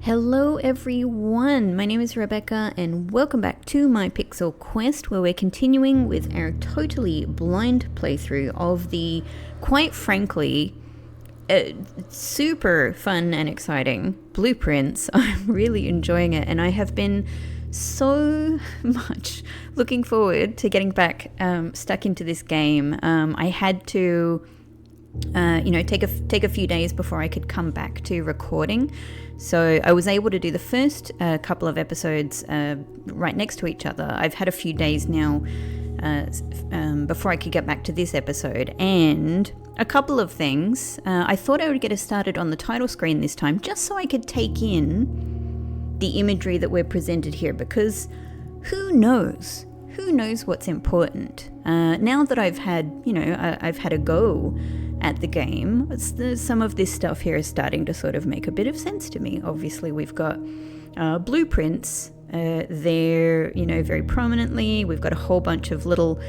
Hello everyone, my name is Rebecca and welcome back to my Pixel Quest, where we're continuing with our totally blind playthrough of the, quite frankly, super fun and exciting Blueprints. I'm really enjoying it and I have been so much looking forward to getting back stuck into this game. I had to take a few days before I could come back to recording. So I was able to do the first couple of episodes right next to each other. I've had a few days now before I could get back to this episode. And a couple of things. I thought I would get us started on the title screen this time, just so I could take in the imagery that we're presented here, because who knows? Who knows what's important? Now that I've had a go at the game, some of this stuff here is starting to sort of make a bit of sense to me. Obviously, we've got blueprints there, very prominently. We've got a whole bunch of little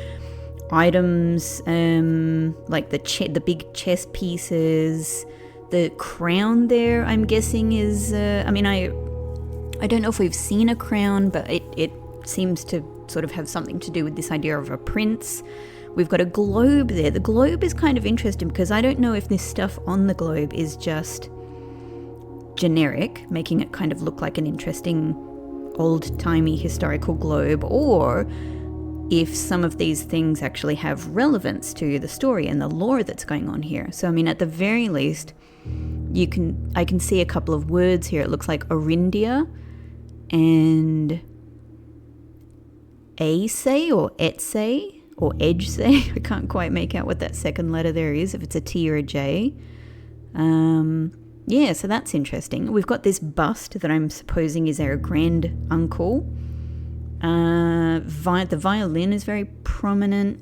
items, like the big chess pieces. The crown there, I'm guessing, is. I don't know if we've seen a crown, but it seems to sort of have something to do with this idea of a prince. We've got a globe there. The globe is kind of interesting because I don't know if this stuff on the globe is just generic, making it kind of look like an interesting old-timey historical globe, or if some of these things actually have relevance to the story and the lore that's going on here. So, at the very least, I can see a couple of words here. It looks like Orindia and Ace or Etse or Edgesay. I can't quite make out what that second letter there is, if it's a T or a J. So that's interesting. We've got this bust that I'm supposing is our grand uncle. The violin is very prominent.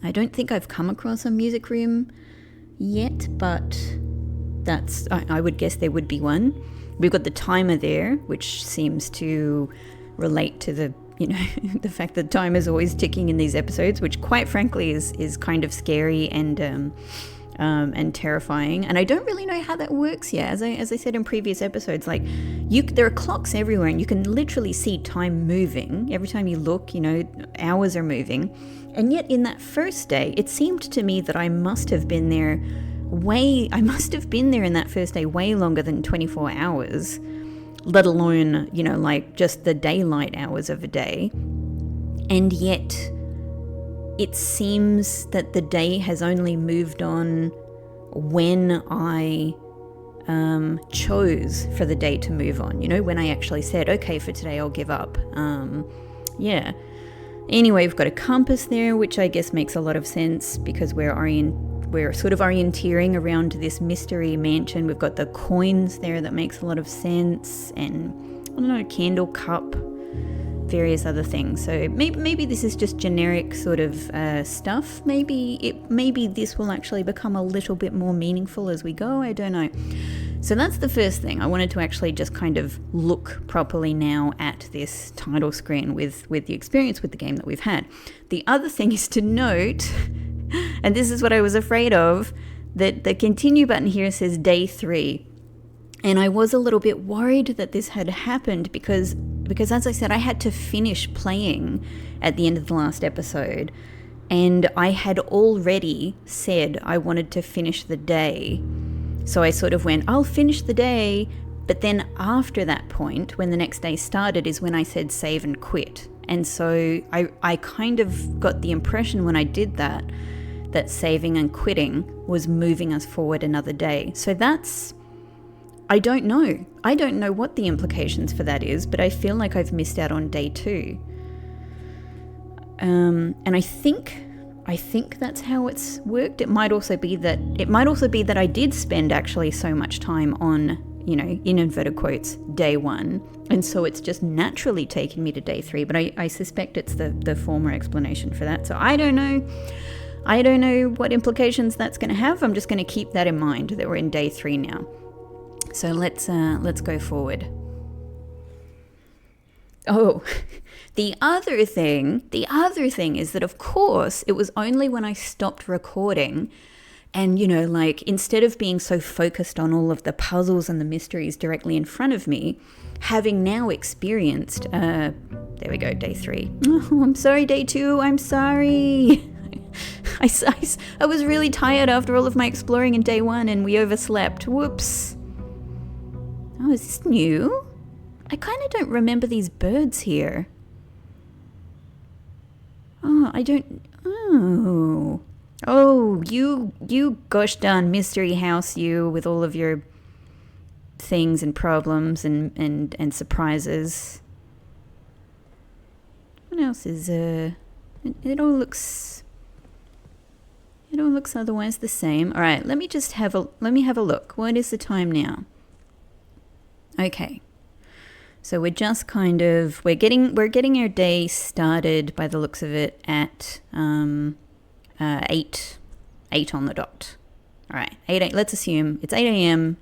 I don't think I've come across a music room yet, but I would guess there would be one. We've got the timer there, which seems to relate to the the fact that time is always ticking in these episodes, which quite frankly is kind of scary and terrifying. And I don't really know how that works yet. As I said in previous episodes, there are clocks everywhere and you can literally see time moving. Every time you look, hours are moving. And yet in that first day, it seemed to me that I must have been there in that first day way longer than 24 hours. Let alone, just the daylight hours of a day. And yet, it seems that the day has only moved on when I chose for the day to move on. When I actually said, okay, for today I'll give up. Anyway, we've got a compass there, which I guess makes a lot of sense because we're sort of orienteering around this mystery mansion. We've got the coins there, that makes a lot of sense, and I don't know, candle cup, various other things. So maybe this is just generic sort of stuff. Maybe this will actually become a little bit more meaningful as we go. I don't know. So that's the first thing. I wanted to actually just kind of look properly now at this title screen with the experience with the game that we've had. The other thing is to note, and this is what I was afraid of, that the continue button here says day 3. And I was a little bit worried that this had happened because as I said, I had to finish playing at the end of the last episode. And I had already said I wanted to finish the day. So I sort of went, I'll finish the day. But then after that point, when the next day started, is when I said save and quit. And so I kind of got the impression when I did that saving and quitting was moving us forward another day. So I don't know. I don't know what the implications for that is, but I feel like I've missed out on day 2. And I think that's how it's worked. It might also be that I did spend actually so much time on, in inverted quotes, day 1. And so it's just naturally taken me to day 3. But I suspect it's the former explanation for that. So I don't know. I don't know what implications that's going to have. I'm just going to keep that in mind that we're in day 3 now. So let's go forward. Oh, the other thing is that, of course, it was only when I stopped recording And, like, instead of being so focused on all of the puzzles and the mysteries directly in front of me, having now experienced, there we go, day 3. Oh, I'm sorry, day 2, I'm sorry. I was really tired after all of my exploring in day 1 and we overslept. Whoops. Oh, is this new? I kind of don't remember these birds here. Oh, I don't... Oh, you gosh darn mystery house, you, with all of your things and problems and surprises. What else is it all looks otherwise the same. All right, let me have a look. What is the time now? Okay. So we're just kind of we're getting our day started by the looks of it at 8 on the dot. All right, 8. Let's assume it's 8 a.m.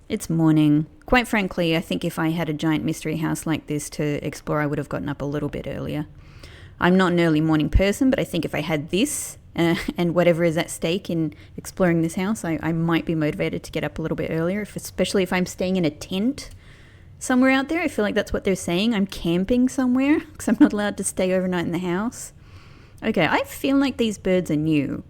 It's morning. Quite frankly, I think if I had a giant mystery house like this to explore, I would have gotten up a little bit earlier. I'm not an early morning person, but I think if I had this and whatever is at stake in exploring this house, I might be motivated to get up a little bit earlier, especially if I'm staying in a tent somewhere out there. I feel like that's what they're saying. I'm camping somewhere because I'm not allowed to stay overnight in the house. Okay, I feel like these birds are new.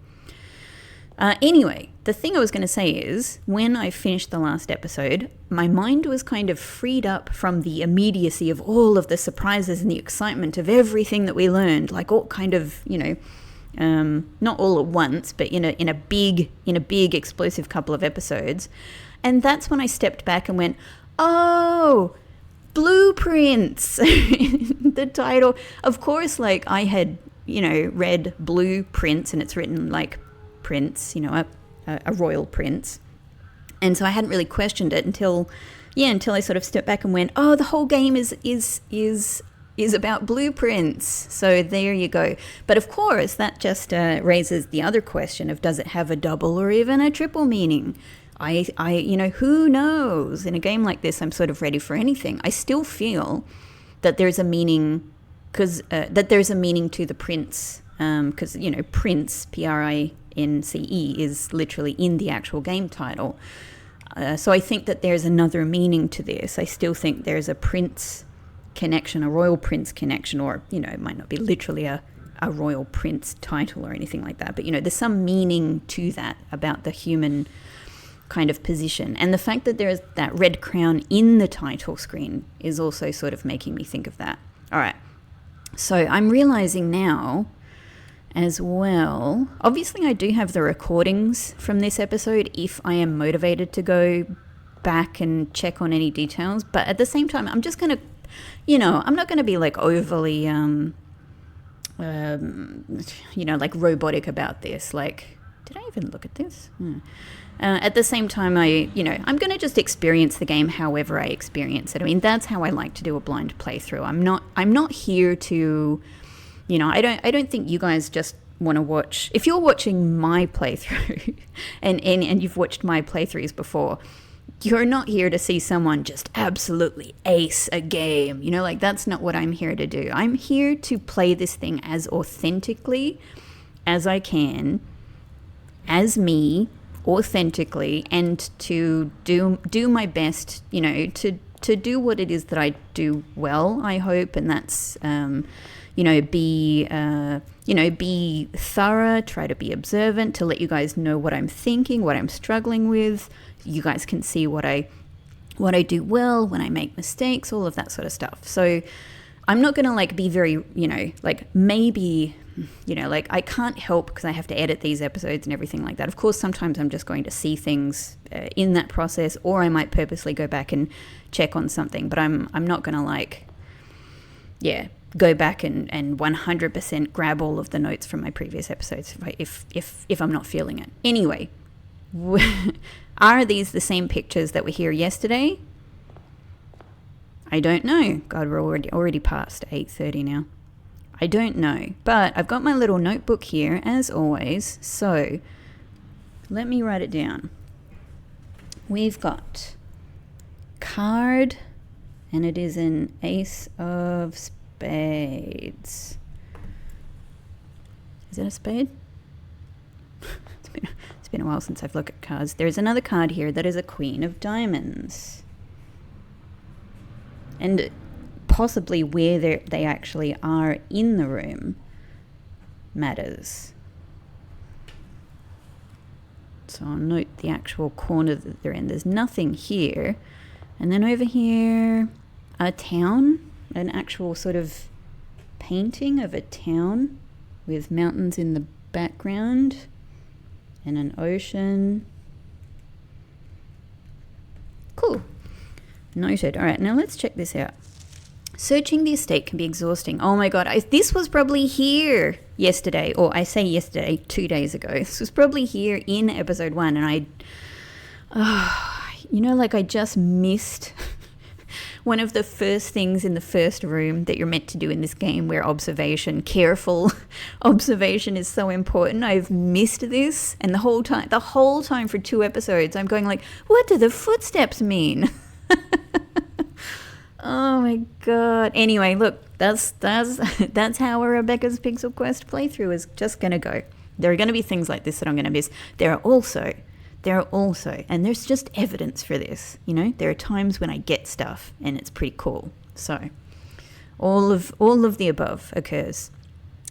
Anyway, the thing I was going to say is, when I finished the last episode, my mind was kind of freed up from the immediacy of all of the surprises and the excitement of everything that we learned, like all kind of, not all at once, but in a big explosive couple of episodes. And that's when I stepped back and went, oh, blueprints. The title, of course, like I had, read blueprints, and it's written like prince, a royal prince. And so I hadn't really questioned it until I sort of stepped back and went, oh, the whole game is about blueprints. So there you go. But of course, that just raises the other question of, does it have a double or even a triple meaning? Who knows? In a game like this, I'm sort of ready for anything. I still feel that there's a meaning, that there's a meaning to the prince, because, prince, Prince, is literally in the actual game title. So I think that there's another meaning to this. I still think there's a prince connection, a royal prince connection, or, it might not be literally a royal prince title or anything like that, but, there's some meaning to that about the human kind of position. And the fact that there is that red crown in the title screen is also sort of making me think of that. All right. So I'm realizing now as well, obviously I do have the recordings from this episode if I am motivated to go back and check on any details, but at the same time I'm just going to, I'm not going to be like overly like robotic about this. Like, did I even look at this? At the same time, I'm going to just experience the game however I experience it. I mean, that's how I like to do a blind playthrough. I'm not here to, I don't think you guys just want to watch. If you're watching my playthrough and you've watched my playthroughs before, you're not here to see someone just absolutely ace a game. Like, that's not what I'm here to do. I'm here to play this thing as authentically as I can, as me, authentically, and to do my best, to do what it is that I do well, I hope, and that's be thorough, try to be observant, to let you guys know what I'm thinking, what I'm struggling with. You guys can see what I do well, when I make mistakes, all of that sort of stuff. So I'm not gonna like be very, maybe, I can't help because I have to edit these episodes and everything like that. Of course, sometimes I'm just going to see things in that process, or I might purposely go back and check on something, but I'm not gonna go back and 100% grab all of the notes from my previous episodes if I'm not feeling it. Anyway, are these the same pictures that were here yesterday? I don't know. God, we're already past 8:30 now. I don't know, but I've got my little notebook here as always, so let me write it down. We've got card, and it is an ace of spades. Is it a spade? It's It's been a while since I've looked at cards. There's another card here that is a Queen of Diamonds. And possibly where they actually are in the room matters. So I'll note the actual corner that they're in. There's nothing here. And then over here, a town, an actual sort of painting of a town with mountains in the background and an ocean. Cool. Noted. All right, now let's check this out. Searching the estate can be exhausting. Oh my god, this was probably here yesterday, or I say yesterday, 2 days ago. This was probably here in episode 1, and I just missed one of the first things in the first room that you're meant to do in this game, where careful observation is so important. I've missed this, and the whole time for 2 episodes, I'm going like, what do the footsteps mean? Oh my god. Anyway, look, that's how a Rebecca's Pixel Quest playthrough is just gonna go. There are gonna be things like this that I'm gonna miss. There are also, and there's just evidence for this, there are times when I get stuff and it's pretty cool. So all of the above occurs.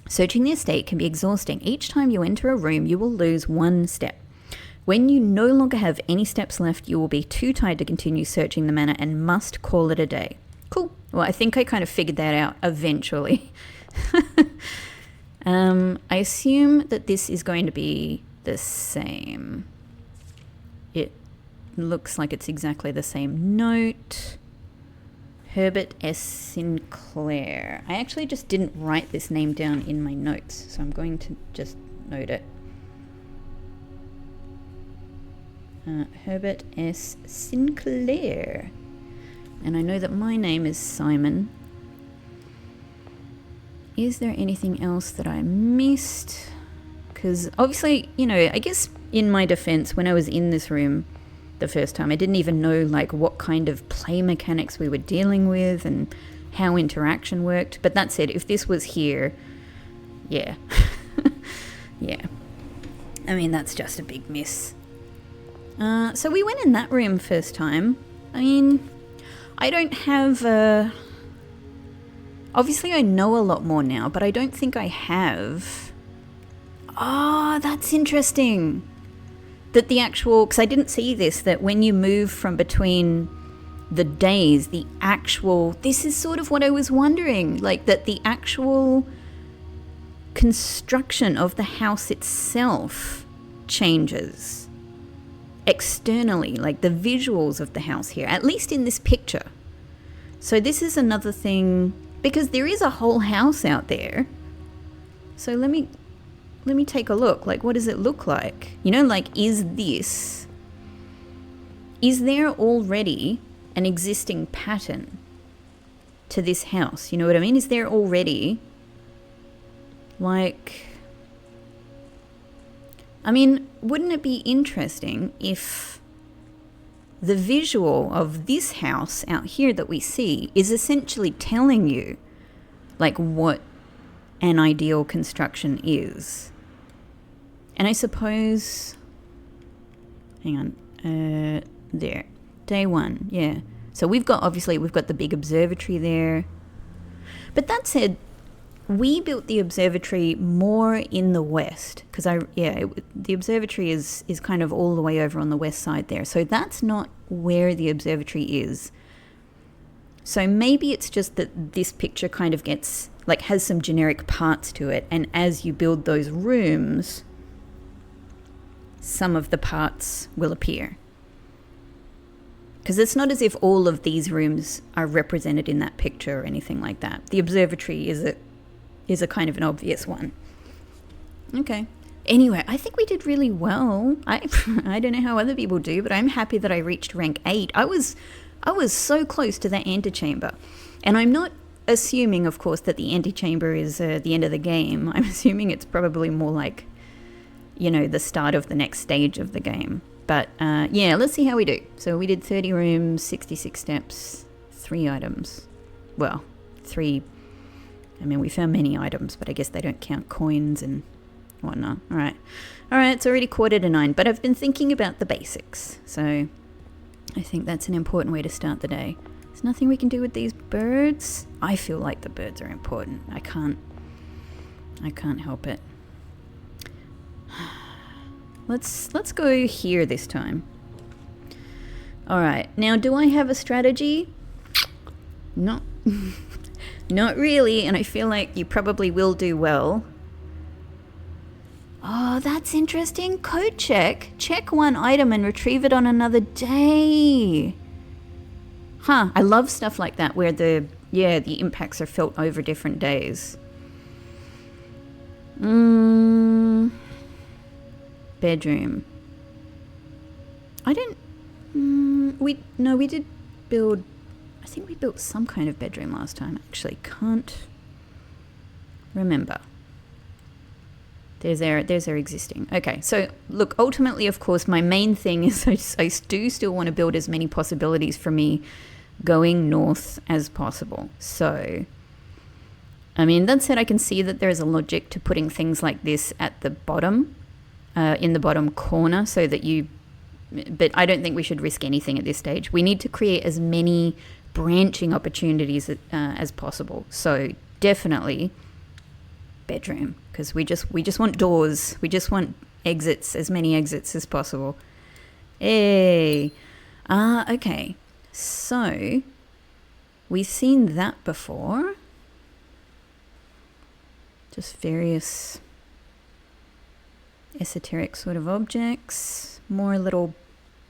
Searching the estate can be exhausting. Each time you enter a room, you will lose 1 step. When you no longer have any steps left, you will be too tired to continue searching the manor and must call it a day. Cool. Well, I think I kind of figured that out eventually. I assume that this is going to be the same. It looks like it's exactly the same note. Herbert S. Sinclair. I actually just didn't write this name down in my notes, so I'm going to just note it. Herbert S. Sinclair. And I know that my name is Simon. Is there anything else that I missed? Because obviously, I guess in my defense, when I was in this room the first time, I didn't even know what kind of play mechanics we were dealing with and how interaction worked. But that said, if this was here, yeah. Yeah. I mean, that's just a big miss. So we went in that room first time. I mean, I don't have obviously I know a lot more now, but I don't think I have. Oh, that's interesting. That the actual, because I didn't see this, that when you move from between the days, this is sort of what I was wondering, that the actual construction of the house itself changes. Externally, the visuals of the house here, at least in this picture. So this is another thing, because there is a whole house out there. So let me take a look. What does it look like? Is there already an existing pattern to this house? You know what I mean? Is there already I mean, wouldn't it be interesting if the visual of this house out here that we see is essentially telling you, what an ideal construction is? And I suppose, hang on, there, day 1, yeah. So we've got the big observatory there. But that said, we built the observatory more in the west, because the observatory is kind of all the way over on the west side there. So that's not where the observatory is. So maybe it's just that this picture kind of gets, has some generic parts to it. And as you build those rooms, some of the parts will appear. Because it's not as if all of these rooms are represented in that picture or anything like that. The observatory is a kind of an obvious one. Okay. Anyway, I think we did really well. I don't know how other people do, but I'm happy that I reached rank 8. I was so close to that antechamber. And I'm not assuming, of course, that the antechamber is the end of the game. I'm assuming it's probably more the start of the next stage of the game. But yeah, let's see how we do. So we did 30 rooms, 66 steps, 3 items. Well, 3. I mean, we found many items, but I guess they don't count coins and whatnot. All right, it's already 8:45, but I've been thinking about the basics, so I think that's an important way to start the day. There's nothing we can do with these birds. I feel like the birds are important. I can't help it. Let's go here this time. All right, now do I have a strategy? No. Not really, and I feel like you probably will do well. Oh, that's interesting. Code check. Check one item and retrieve it on another day. Huh, I love stuff like that where the impacts are felt over different days. Bedroom. I don't... we did build... I think we built some kind of bedroom last time. Actually, can't remember. There's our existing. Okay, so look, ultimately, of course, my main thing is I do still want to build as many possibilities for me going north as possible. So, I mean, that said, I can see that there's a logic to putting things like this at the bottom, in the bottom corner, so that you... But I don't think we should risk anything at this stage. We need to create as many branching opportunities as possible. So definitely bedroom, because we just want doors. We just want exits, as many exits as possible. Hey. Okay. So we've seen that before. Just various esoteric sort of objects. More little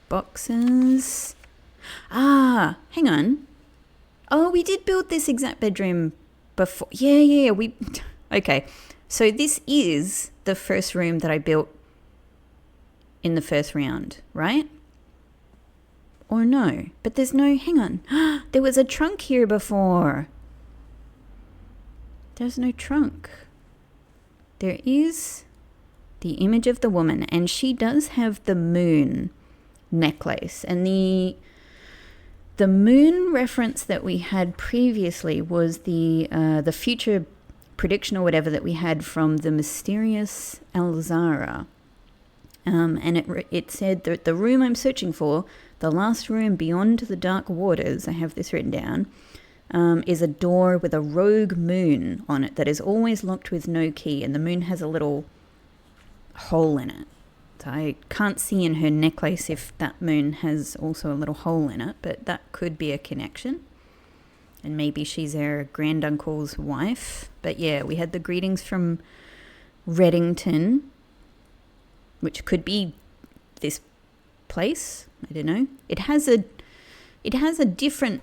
boxes. Hang on. Oh, we did build this exact bedroom before. Yeah, we... Okay, so this is the first room that I built in the first round, right? Or no? But there's no... Hang on. There was a trunk here before. There's no trunk. There is the image of the woman, and she does have the moon necklace. And the moon reference that we had previously was the future prediction or whatever that we had from the mysterious Alzara. And it said that the room I'm searching for, the last room beyond the dark waters, I have this written down, is a door with a rogue moon on it that is always locked with no key, and the moon has a little hole in it. So I can't see in her necklace if that moon has also a little hole in it, but that could be a connection. And maybe she's our granduncle's wife. But yeah, we had the greetings from Reddington, which could be this place. I don't know. It has a different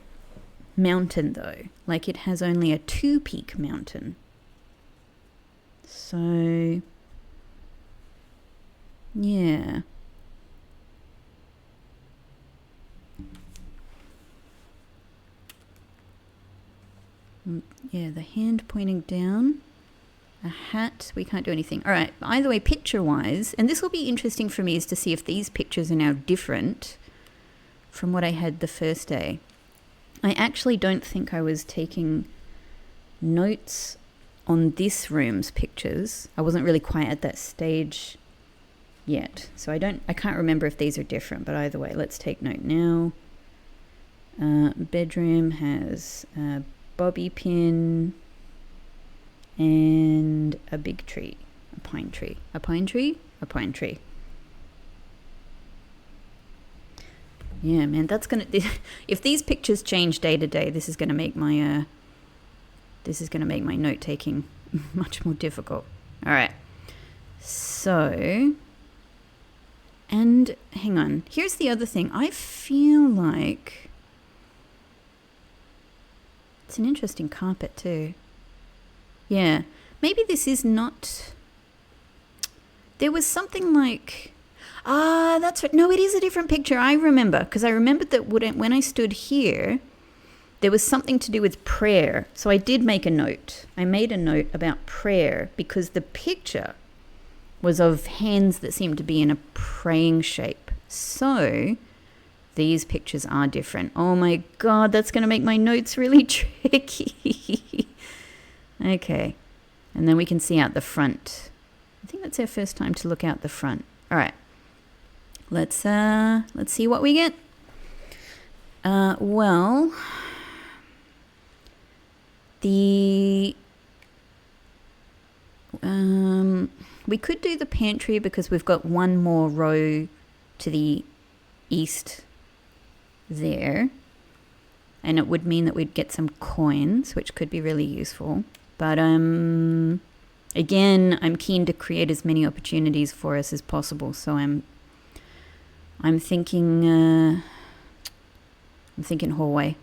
mountain though. Like it has only a 2-peak mountain. So yeah. Yeah, the hand pointing down. A hat. We can't do anything. All right. Either way, picture-wise, and this will be interesting for me, is to see if these pictures are now different from what I had the first day. I actually don't think I was taking notes on this room's pictures. I wasn't really quite at that stage yet, so I can't remember if these are different, but either way, let's take note now. Bedroom has a bobby pin and a big tree, a pine tree. Yeah, man, that's gonna... If these pictures change day to day, this is gonna make my note taking much more difficult. All right, so... And hang on, here's the other thing. I feel like it's an interesting carpet too. Yeah, maybe this is not... There was something like... that's right. No, it is a different picture. I remember, because I remembered that when I stood here, there was something to do with prayer. So I did make a note. I made a note about prayer because the picture was of hands that seemed to be in a praying shape. So these pictures are different. Oh my God, that's going to make my notes really tricky. Okay. And then we can see out the front I think that's our first time to look out the front. All right. Let's see what we get. Well, the we could do the pantry because we've got one more row to the east there, and it would mean that we'd get some coins, which could be really useful. But again, I'm keen to create as many opportunities for us as possible, so I'm thinking hallway.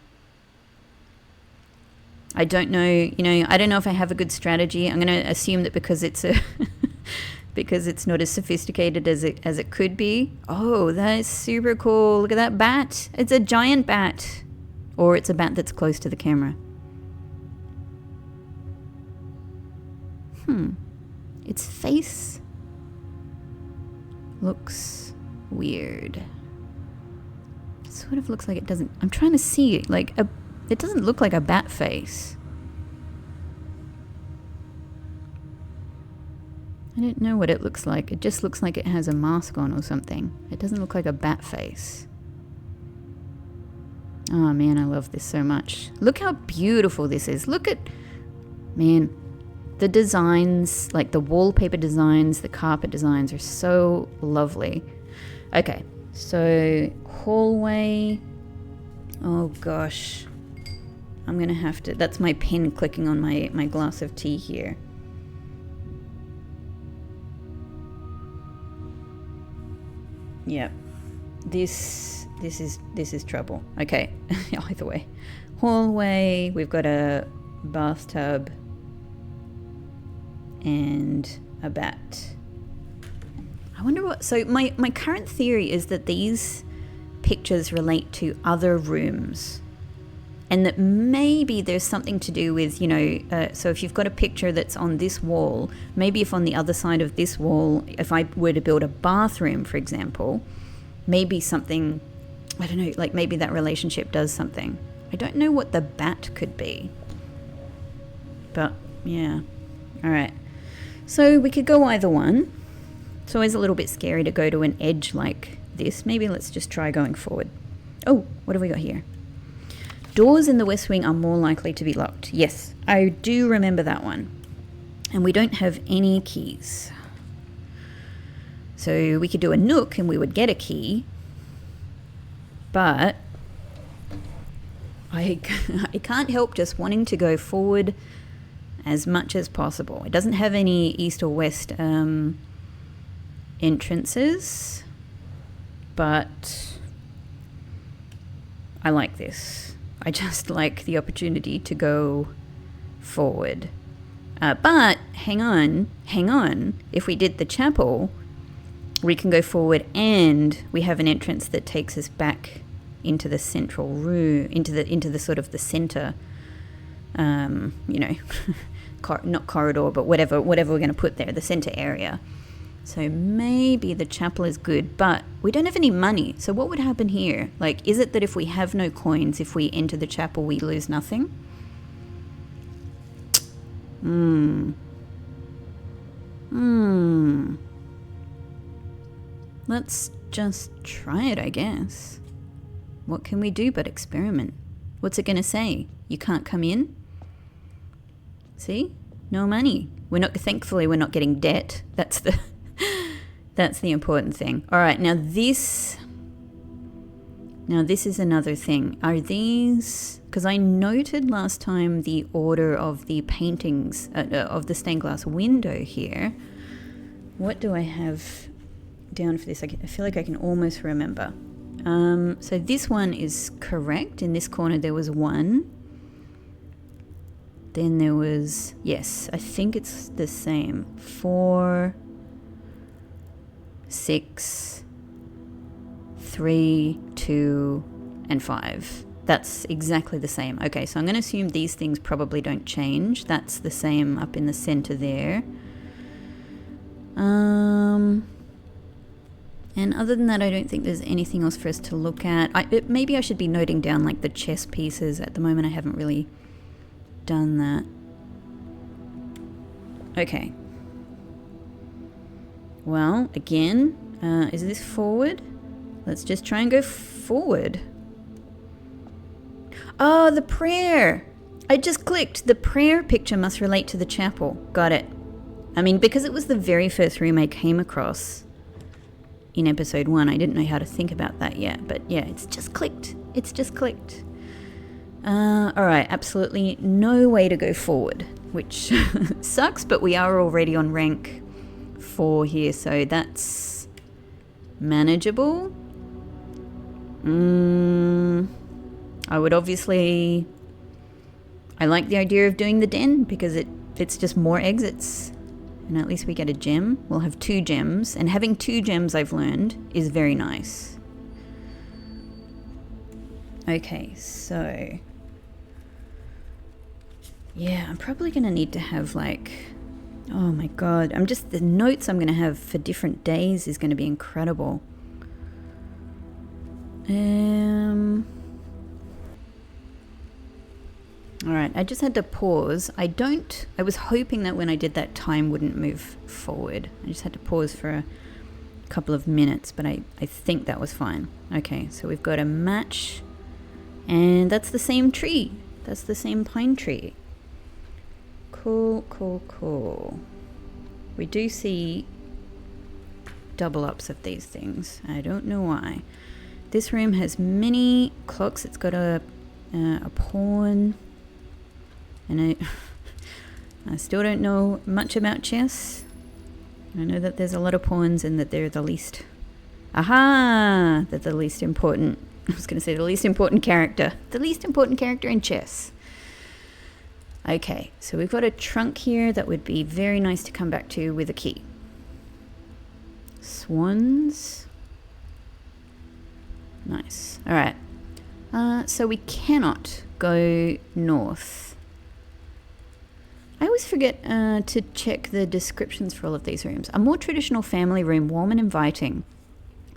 I don't know, I don't know if I have a good strategy. I'm going to assume that because it's a because it's not as sophisticated as it could be. Oh, that is super cool. Look at that bat. It's a giant bat. Or it's a bat that's close to the camera. Its face looks weird. It sort of looks like it doesn't... I'm trying to see it. Like, it doesn't look like a bat face. I don't know what it looks like. It just looks like it has a mask on or something. It doesn't look like a bat face. Oh man, I love this so much. Look how beautiful this is. Look at... Man, the designs, like the wallpaper designs, the carpet designs are so lovely. Okay, so hallway. Oh gosh. I'm gonna have to... That's my pen clicking on my glass of tea here. Yep. This is trouble. Okay. Either way. Hallway, we've got a bathtub and a bat. I wonder what... So my current theory is that these pictures relate to other rooms, and that maybe there's something to do with, so if you've got a picture that's on this wall, maybe if on the other side of this wall, if I were to build a bathroom, for example, maybe something, I don't know, like maybe that relationship does something. I don't know what the bat could be. But, yeah. All right. So we could go either one. It's always a little bit scary to go to an edge like this. Maybe let's just try going forward. Oh, what have we got here? Doors in the West Wing are more likely to be locked. Yes, I do remember that one. And we don't have any keys. So we could do a nook and we would get a key. But I can't help just wanting to go forward as much as possible. It doesn't have any east or west entrances. But I like this. I just like the opportunity to go forward. But hang on. If we did the chapel, we can go forward and we have an entrance that takes us back into the central room, into the sort of the center, not corridor, but whatever we're going to put there, the center area. So maybe the chapel is good, but we don't have any money. So what would happen here? Like, is it that if we have no coins, if we enter the chapel, we lose nothing? Let's just try it, I guess. What can we do but experiment? What's it going to say? You can't come in? See? No money. Thankfully, we're not getting debt. That's the important thing. All right, now this is another thing. Are these... Because I noted last time the order of the paintings, of the stained glass window here. What do I have down for this? I feel like I can almost remember. So this one is correct. In this corner there was 1. Then there was... Yes, I think it's the same. 4... 6, 3, 2, and 5. That's exactly the same. Okay, so I'm going to assume these things probably don't change. That's the same up in the center there. And other than that, I don't think there's anything else for us to look at. Maybe I should be noting down like the chess pieces. At the moment, I haven't really done that. Okay. Well, again, is this forward? Let's just try and go forward. Oh, the prayer! I just clicked. The prayer picture must relate to the chapel. Got it. I mean, because it was the very first room I came across in episode 1, I didn't know how to think about that yet. But yeah, it's just clicked. It's just clicked. Alright, absolutely no way to go forward, which sucks, but we are already on rank 4 here, so that's manageable. I would obviously... I like the idea of doing the den because it's just more exits. And at least we get a gem. We'll have 2 gems. And having 2 gems, I've learned, is very nice. Okay, so... yeah, I'm probably going to need to have like... oh my god. The notes I'm going to have for different days is going to be incredible. Alright, I just had to pause. I was hoping that when I did that time wouldn't move forward. I just had to pause for a couple of minutes, but I think that was fine. Okay, so we've got a match, and that's the same tree. That's the same pine tree. Cool, cool, cool. We do see double ups of these things. I don't know why. This room has many clocks. It's got a pawn. And I still don't know much about chess. I know that there's a lot of pawns and that they're the least... aha! They're the least important. I was going to say the least important character. The least important character in chess. Okay, so we've got a trunk here that would be very nice to come back to with a key. Swans. Nice. Alright. So we cannot go north. I always forget to check the descriptions for all of these rooms. A more traditional family room, warm and inviting.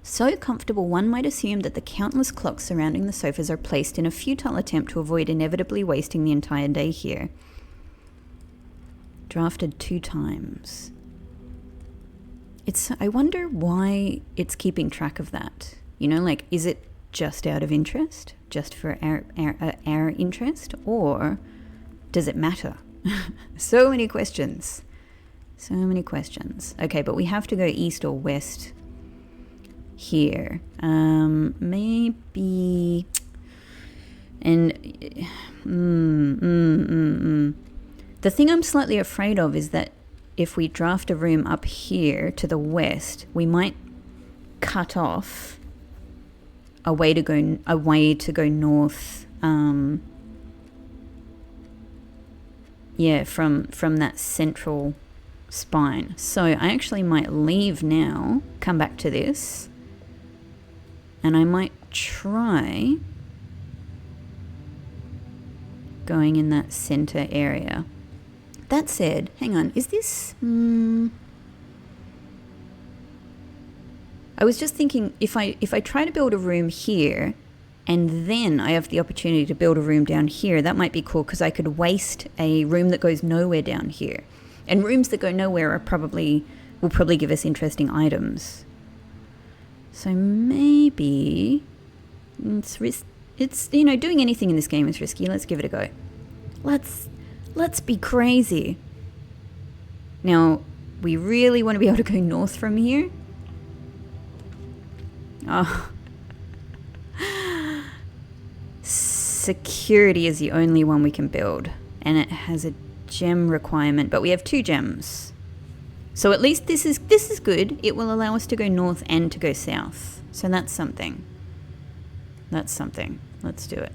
So comfortable one might assume that the countless clocks surrounding the sofas are placed in a futile attempt to avoid inevitably wasting the entire day here. Drafted 2 times. I wonder why it's keeping track of that. You know, like, is it just out of interest? Just for our interest? Or does it matter? So many questions. So many questions. Okay, but we have to go east or west here. Maybe... and... The thing I'm slightly afraid of is that if we draft a room up here to the west, we might cut off a way to go north. Yeah, from that central spine. So I actually might leave now, come back to this, and I might try going in that center area. That said, hang on, is this... I was just thinking, if I try to build a room here, and then I have the opportunity to build a room down here, that might be cool, because I could waste a room that goes nowhere down here. And rooms that go nowhere will probably give us interesting items. So maybe it's you know, doing anything in this game is risky. Let's give it a go. Let's be crazy. Now, we really want to be able to go north from here. Oh. Security is the only one we can build, and it has a gem requirement, but we have 2 gems. So at least this is good. It will allow us to go north and to go south. So that's something. That's something. Let's do it.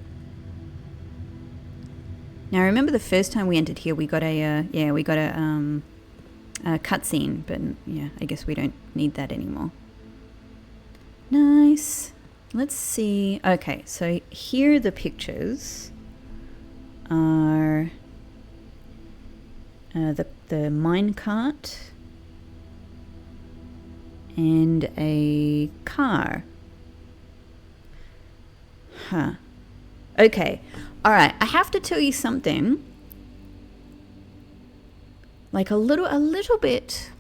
Now remember the first time we entered here, we got a cutscene, but yeah, I guess we don't need that anymore. Nice. Let's see. Okay, so here the pictures are the minecart and a car. Huh. Okay. All right. I have to tell you something. Like a little bit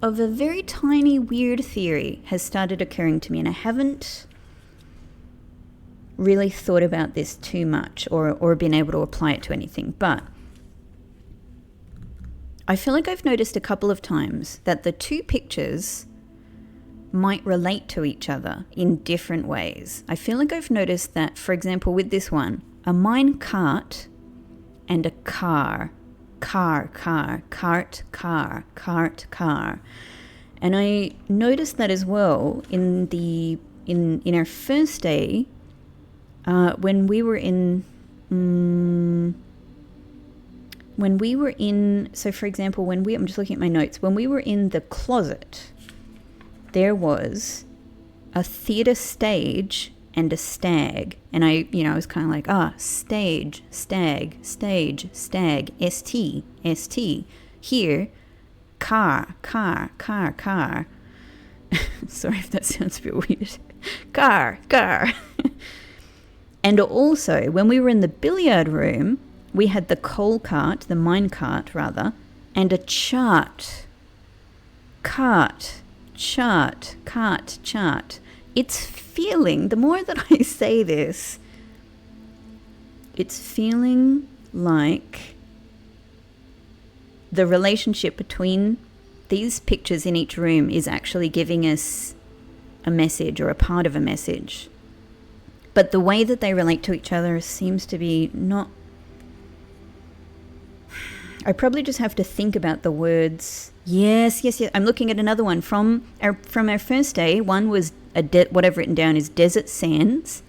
of a very tiny weird theory has started occurring to me, and I haven't really thought about this too much or been able to apply it to anything, but I feel like I've noticed a couple of times that the two pictures might relate to each other in different ways. I feel like I've noticed that, for example, with this one, a mine cart and a car. Cart, car. And I noticed that as well in our first day, when we were in, so for example, I'm just looking at my notes, when we were in the closet, there was a theatre stage and a stag. And I was kind of like, stage, stag, ST. Here, car. Sorry if that sounds a bit weird. Car. And also, when we were in the billiard room, we had the coal cart, the mine cart rather, and a chart. Chart. It's feeling, the more that I say this, it's feeling like the relationship between these pictures in each room is actually giving us a message or a part of a message. But the way that they relate to each other seems to be not... I probably just have to think about the words. Yes. I'm looking at another one from our first day. One was what I've written down is desert sands,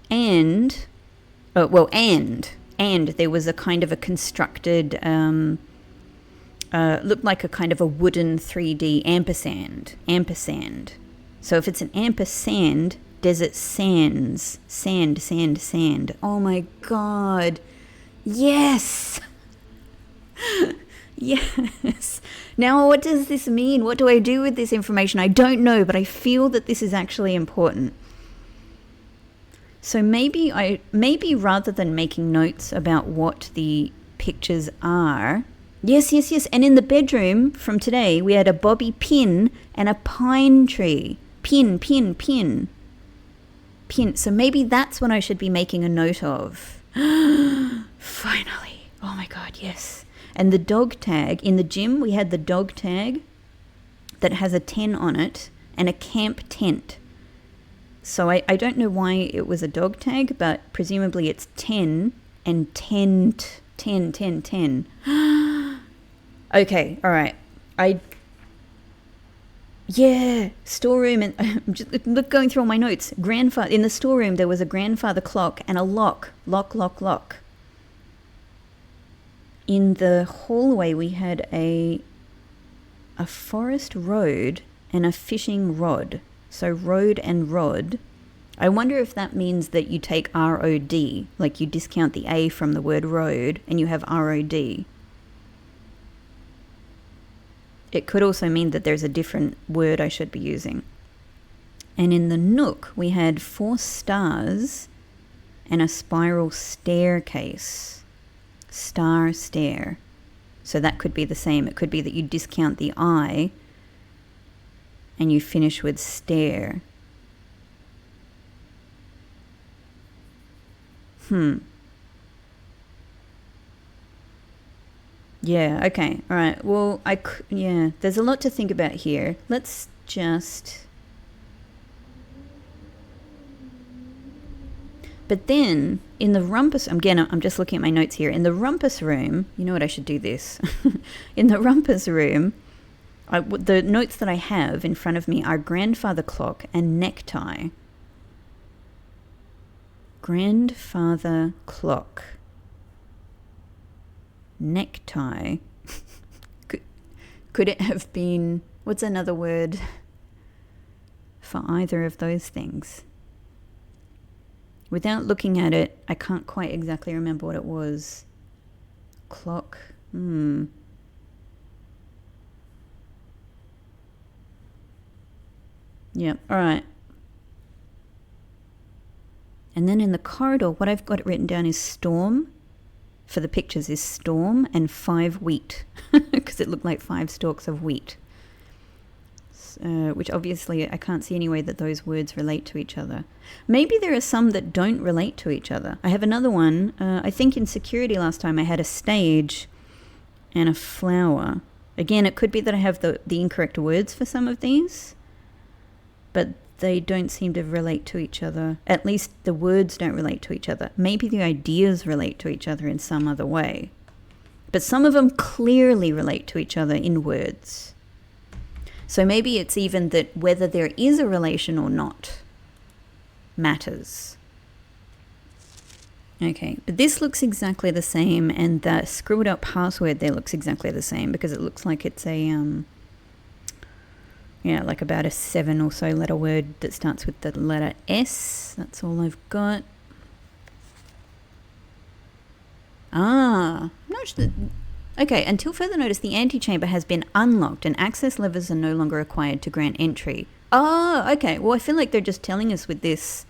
and there was a kind of a constructed, looked like a kind of a wooden 3D ampersand. So if it's an ampersand, desert sands, sand. Oh my God, yes. Yes. Now, what does this mean? What do I do with this information? I don't know, but I feel that this is actually important. So maybe rather than making notes about what the pictures are, yes. And in the bedroom from today, we had a bobby pin and a pine tree. Pin. So maybe that's what I should be making a note of. Finally. Oh my God, yes. And the dog tag, in the gym, we had the dog tag that has a 10 on it and a camp tent. So I don't know why it was a dog tag, but presumably it's 10 and 10. Okay, all right. Storeroom, and I'm just going through all my notes. In the storeroom, there was a grandfather clock and a lock. In the hallway, we had a forest road and a fishing rod. So road and rod. I wonder if that means that you take ROD, like you discount the A from the word road and you have ROD. It could also mean that there's a different word I should be using. And in the nook, we had 4 stars and a spiral staircase. Star stair. So that could be the same. It could be that you discount the I and you finish with stair. Yeah, okay. All right. Well, there's a lot to think about here. Let's just... But then, in the rumpus... Again, I'm just looking at my notes here. In the rumpus room... You know what, I should do this. In the rumpus room, the notes that I have in front of me are grandfather clock and necktie. Grandfather clock. Necktie. Could it have been... What's another word for either of those things? Without looking at it, I can't quite exactly remember what it was. Clock. Yep, all right. And then in the corridor, what I've got written down is storm. For the pictures is storm and 5 wheat. Because it looked like 5 stalks of wheat. which obviously I can't see any way that those words relate to each other. Maybe there are some that don't relate to each other. I have another one. I think in security last time I had a stage and a flower. Again, it could be that I have the incorrect words for some of these, but they don't seem to relate to each other. At least the words don't relate to each other. Maybe the ideas relate to each other in some other way. But some of them clearly relate to each other in words. So maybe it's even that whether there is a relation or not matters. Okay, but this looks exactly the same, and the scribbled out password there looks exactly the same because it looks like it's a, yeah, like about a 7 or so letter word that starts with the letter S. That's all I've got. Ah, no, okay, until further notice, the antechamber has been unlocked and access levers are no longer required to grant entry. Oh, okay. Well, I feel like they're just telling us with this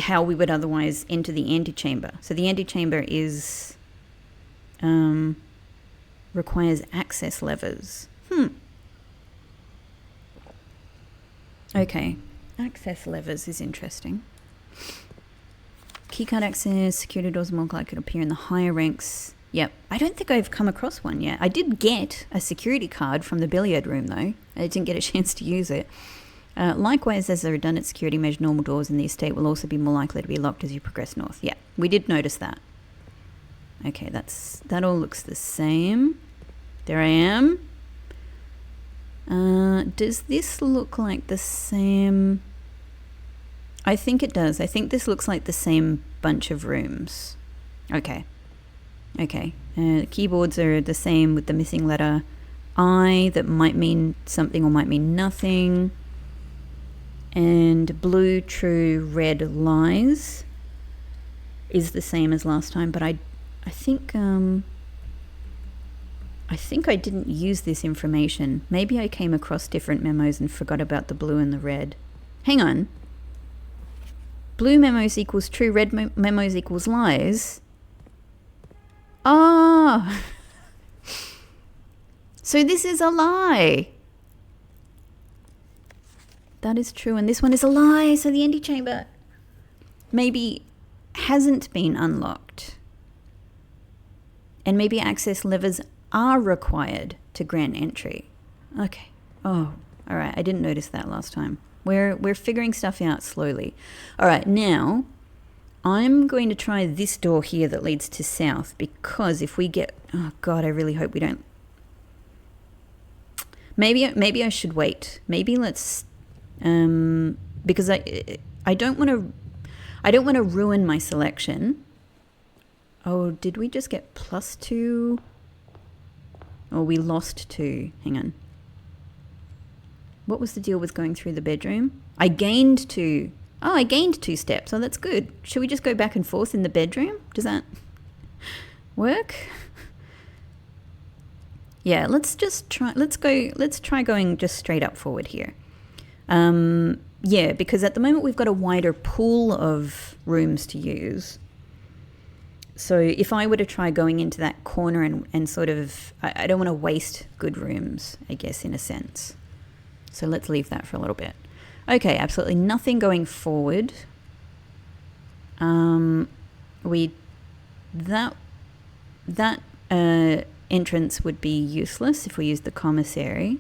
how we would otherwise enter the antechamber. So the antechamber is requires access levers. Okay, access levers is interesting. Keycard access, security doors more likely to appear in the higher ranks. Yep, I don't think I've come across one yet. I did get a security card from the billiard room though. I didn't get a chance to use it. Likewise, as a redundant security measure, normal doors in the estate will also be more likely to be locked as you progress north. Yeah, we did notice that. Okay, that all looks the same. There I am. Does this look like the same? I think it does. I think this looks like the same bunch of rooms. Okay. Okay. The keyboards are the same with the missing letter I that might mean something or might mean nothing. And blue, true, red, lies is the same as last time, but I think I didn't use this information. Maybe I came across different memos and forgot about the blue and the red. Hang on. Blue memos equals true, red memos equals lies. Ah! So this is a lie. That is true, and this one is a lie, so the antechamber maybe hasn't been unlocked. And maybe access levers are required to grant entry. Okay. Oh, all right. I didn't notice that last time. We're figuring stuff out slowly. All right, now I'm going to try this door here that leads to south, because if we get, oh God, I really hope we don't. Maybe I should wait. Maybe let's, because I don't want to ruin my selection. Oh, did we just get +2? Oh, we lost 2. Hang on. What was the deal with going through the bedroom? I gained 2. Oh, I gained 2 steps. Oh, that's good. Should we just go back and forth in the bedroom? Does that work? Yeah, let's try going just straight up forward here. Yeah, because at the moment we've got a wider pool of rooms to use. So if I were to try going into that corner and sort of, I don't want to waste good rooms, I guess, in a sense. So let's leave that for a little bit. Okay, absolutely nothing going forward. That entrance would be useless if we use the commissary.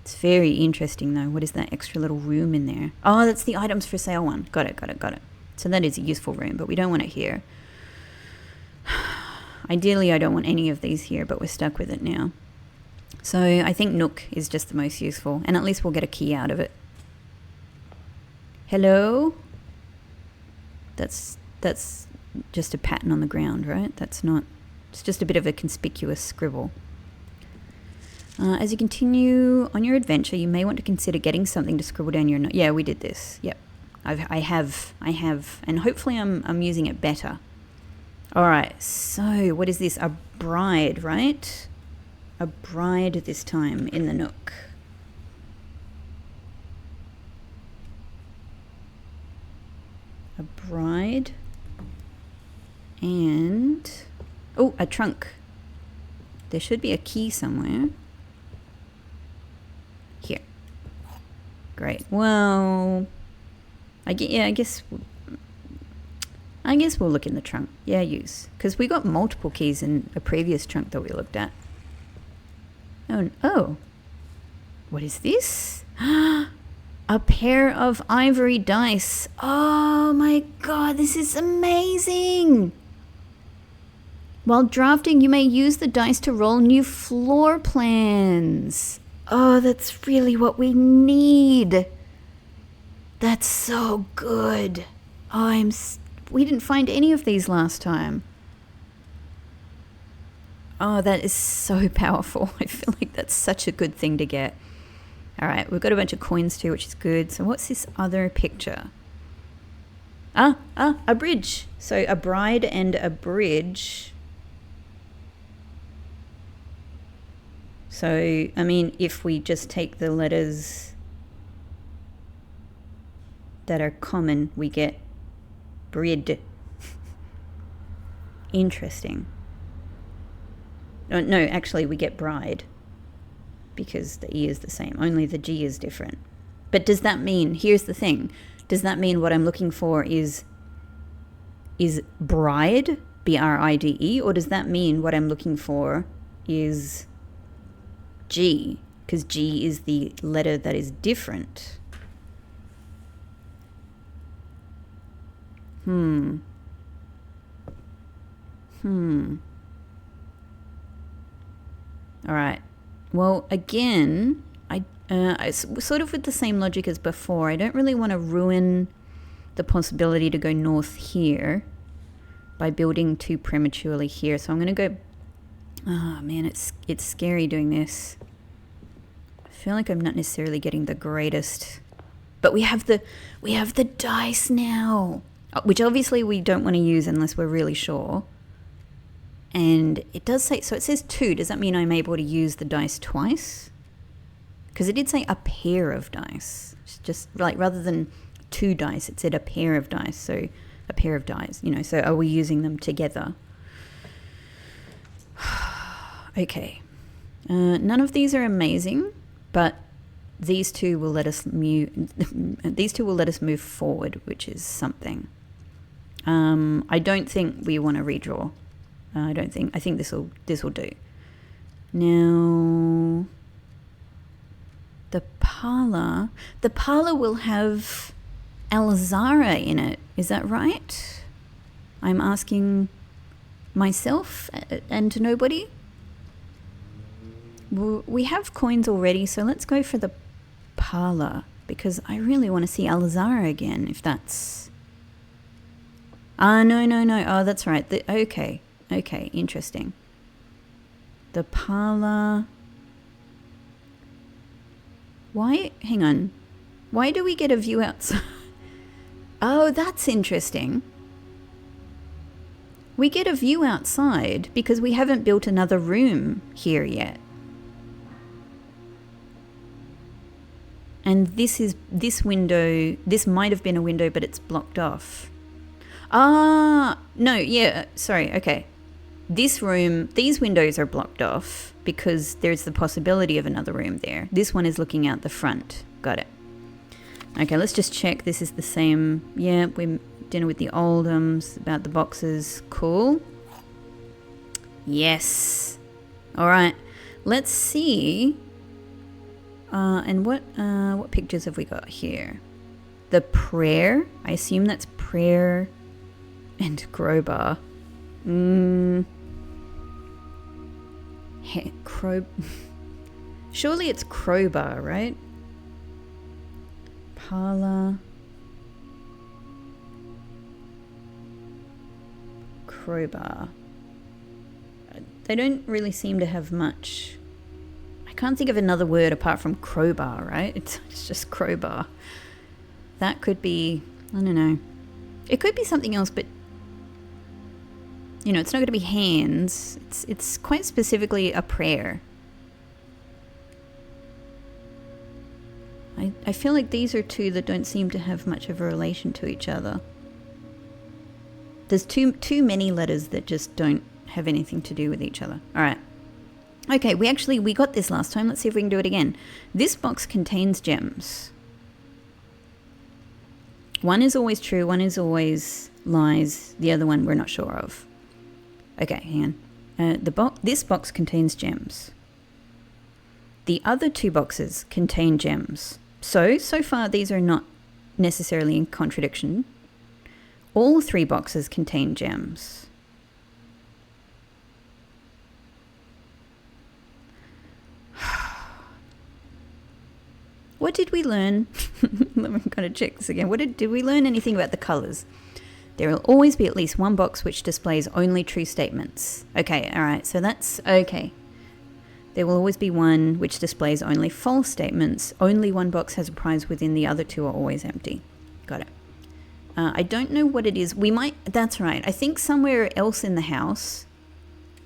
It's very interesting though. What is that extra little room in there? Oh, that's the items for sale one. Got it. So that is a useful room, but we don't want it here. Ideally, I don't want any of these here, but we're stuck with it now. So I think Nook is just the most useful, and at least we'll get a key out of it. Hello? That's just a pattern on the ground, right? That's not... It's just a bit of a conspicuous scribble. As you continue on your adventure, you may want to consider getting something to scribble down your note. Yeah, we did this. Yep. I have, and hopefully I'm using it better. All right, so what is this? A bride, right? A bride this time in the Nook. A bride. And... oh, a trunk. There should be a key somewhere. Great. Well, I guess we'll look in the trunk. Yeah, use. Because we got multiple keys in a previous trunk that we looked at. Oh. What is this? A pair of ivory dice. Oh my god, this is amazing. While drafting, you may use the dice to roll new floor plans. Oh, that's really what we need. That's so good. Oh, we didn't find any of these last time. Oh, that is so powerful. I feel like that's such a good thing to get. All right, we've got a bunch of coins too, which is good. So what's this other picture? A bridge. So a bride and a bridge. So, I mean, if we just take the letters that are common, we get brid. Interesting. No, actually, we get bride because the E is the same. Only the G is different. But does that mean, here's the thing, does that mean what I'm looking for is bride, B-R-I-D-E, or does that mean what I'm looking for is G? Because G is the letter that is different. All right. Well, again, I sort of with the same logic as before. I don't really want to ruin the possibility to go north here by building too prematurely here. So I'm going to go. Oh man, it's scary doing this. I feel like I'm not necessarily getting the greatest, but we have the dice now, which obviously we don't want to use unless we're really sure. And it does say, so it says 2. Does that mean I'm able to use the dice twice? Because it did say a pair of dice. It's just like rather than 2 dice, it said a pair of dice. So a pair of dice, you know, so are we using them together? Okay. None of these are amazing, but these two will let us move forward, which is something. I don't think we want to redraw. I think this will do. Now, the parlor will have Alzara in it. Is that right? I'm asking myself and to nobody. We have coins already, so let's go for the parlor because I really want to see Alzara again. If that's no. Oh, that's right. Okay, interesting. The parlor. Hang on. Why do we get a view outside? Oh, that's interesting. We get a view outside because we haven't built another room here yet. And this window, this might have been a window, but it's blocked off. No, yeah, sorry, okay. This room, these windows are blocked off because there's the possibility of another room there. This one is looking out the front. Got it. Okay, let's just check this is the same. Yeah, we're dinner with the Oldhams, about the boxes. Cool. Yes. All right, let's see. And what pictures have we got here? The prayer. I assume that's prayer and crowbar. Surely it's crowbar, right? Parlor. Crowbar. They don't really seem to have much. I can't think of another word apart from crowbar, right? It's just crowbar. That could be, I don't know. It could be something else, but you know, it's not going to be hands. It's quite specifically a prayer. I feel like these are two that don't seem to have much of a relation to each other. There's too many letters that just don't have anything to do with each other. All right. Okay, we got this last time. Let's see if we can do it again. This box contains gems. One is always true, one is always lies, the other one we're not sure of. Okay, hang on. This box contains gems. The other two boxes contain gems. So far these are not necessarily in contradiction. All three boxes contain gems. What did we learn? I'm going to check this again. Did we learn anything about the colors? There will always be at least one box which displays only true statements. Okay, all right, so that's okay. There will always be one which displays only false statements. Only one box has a prize within, the other two are always empty. Got it. I don't know what it is. That's right. I think somewhere else in the house,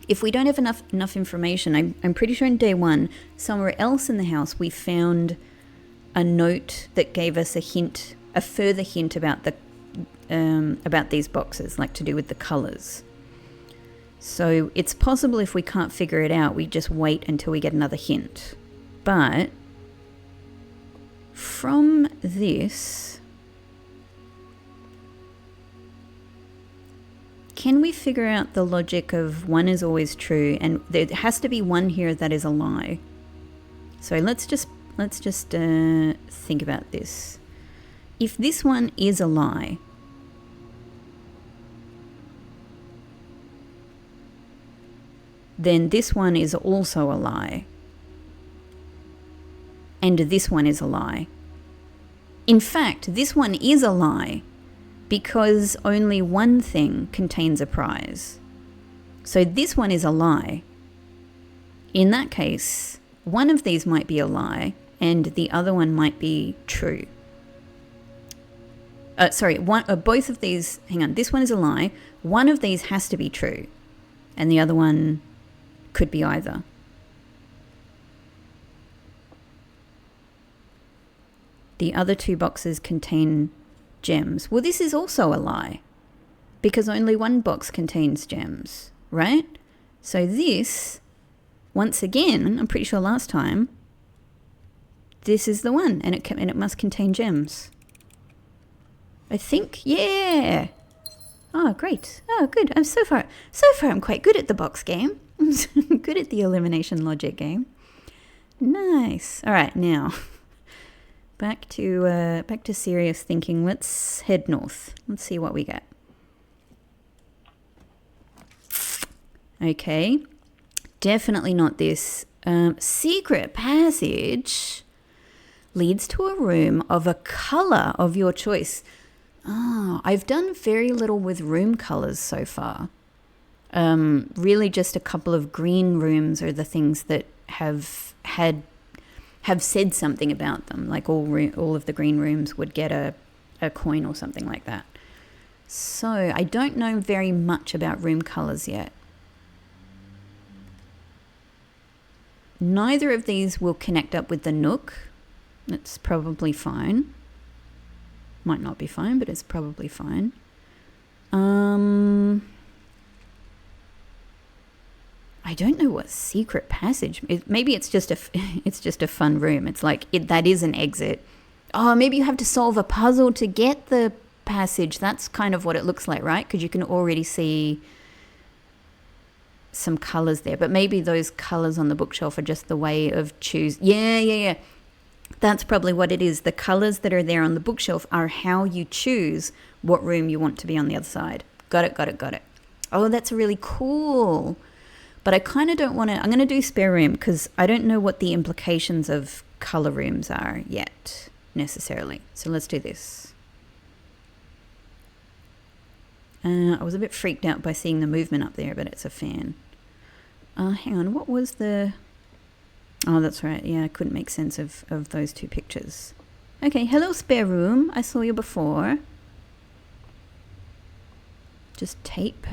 if we don't have enough information, I'm pretty sure in day one, somewhere else in the house, we found a note that gave us a further hint about these boxes, like to do with the colors. So it's possible if we can't figure it out, we just wait until we get another hint. But from this, can we figure out the logic of one is always true, and there has to be one here that is a lie? So let's just think about this. If this one is a lie, then this one is also a lie. And this one is a lie. In fact, this one is a lie because only one thing contains a prize. So this one is a lie. In that case, one of these might be a lie and the other one might be true. Both of these, hang on, this one is a lie. One of these has to be true and the other one could be either. The other two boxes contain gems. Well, this is also a lie because only one box contains gems, right? So this, once again, I'm pretty sure last time, this is the one, and it must contain gems. I think, yeah. Oh, great. Oh, good. So far I'm quite good at the box game. I'm good at the elimination logic game. Nice. All right, now back to serious thinking. Let's head north. Let's see what we get. Okay, definitely not this. Secret passage leads to a room of a color of your choice. Oh, I've done very little with room colors so far. Really just a couple of green rooms are the things that have said something about them. Like all of the green rooms would get a coin or something like that. So I don't know very much about room colors yet. Neither of these will connect up with the nook. That's probably fine. Might not be fine, but it's probably fine. I don't know what secret passage. Maybe it's just a fun room. It's like that is an exit. Oh, maybe you have to solve a puzzle to get the passage. That's kind of what it looks like, right? Because you can already see some colors there. But maybe those colors on the bookshelf are just the way of choose. Yeah. That's probably what it is. The colors that are there on the bookshelf are how you choose what room you want to be on the other side. Got it. Oh, that's really cool. But I kind of don't want to... I'm going to do spare room because I don't know what the implications of color rooms are yet, necessarily. So let's do this. I was a bit freaked out by seeing the movement up there, but it's a fan. Hang on, what was the... Oh, that's right. Yeah, I couldn't make sense of those two pictures. Okay, hello spare room. I saw you before. Just tape.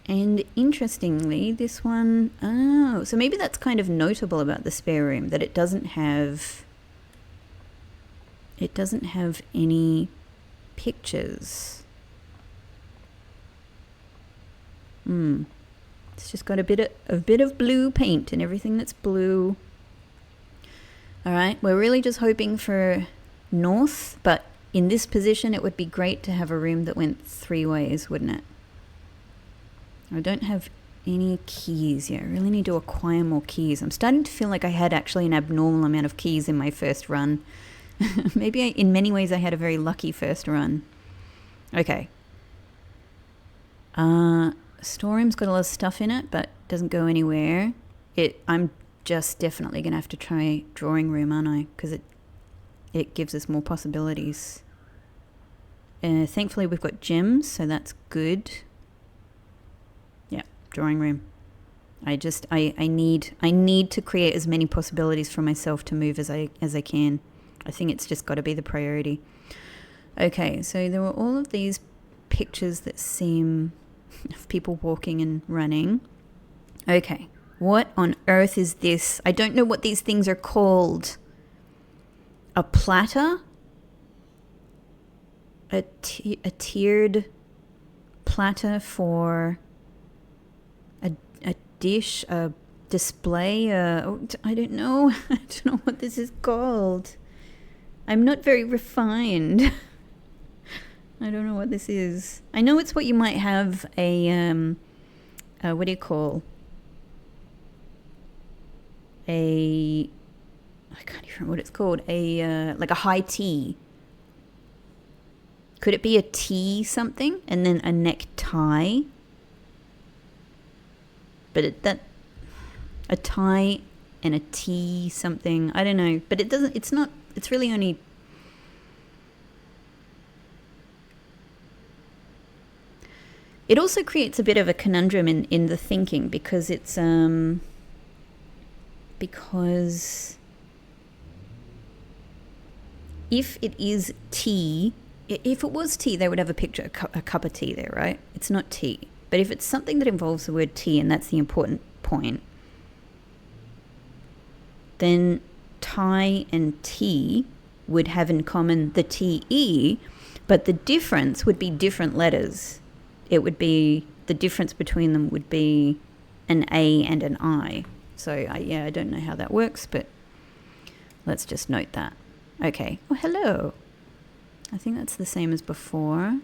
And interestingly, this one... Oh, so maybe that's kind of notable about the spare room, that it doesn't have any pictures. It's just got a bit of blue paint and everything that's blue. All right, we're really just hoping for north, but in this position, it would be great to have a room that went 3 ways, wouldn't it? I don't have any keys yet. I really need to acquire more keys. I'm starting to feel like I had actually an abnormal amount of keys in my first run. Maybe in many ways I had a very lucky first run. Okay. Storeroom's got a lot of stuff in it, but doesn't go anywhere. I'm just definitely going to have to try drawing room, aren't I? Because it gives us more possibilities. Thankfully we've got gems, so that's good. Yeah, drawing room. I need to create as many possibilities for myself to move as I can. I think it's just got to be the priority. Okay, so there were all of these pictures that seem of people walking and running. Okay, what on earth is this? I don't know what these things are called. A platter? A tiered platter for a dish, a display, I don't know. I don't know what this is called. I'm not very refined. I don't know what this is. I know it's what you might have what do you call? I can't even remember what it's called. Like a high tea. Could it be a tea something and then a necktie? But a tie and a tea something. I don't know. But it's really only... It also creates a bit of a conundrum in the thinking because it's... Because if it is tea... If it was tea, they would have a picture, a cup of tea there, right? It's not tea. But if it's something that involves the word tea, and that's the important point, then tie and tea would have in common the TE, but the difference would be different letters. It would be, the difference between them would be an A and an I. So, I don't know how that works, but let's just note that. Okay. Oh, hello. I think that's the same as before.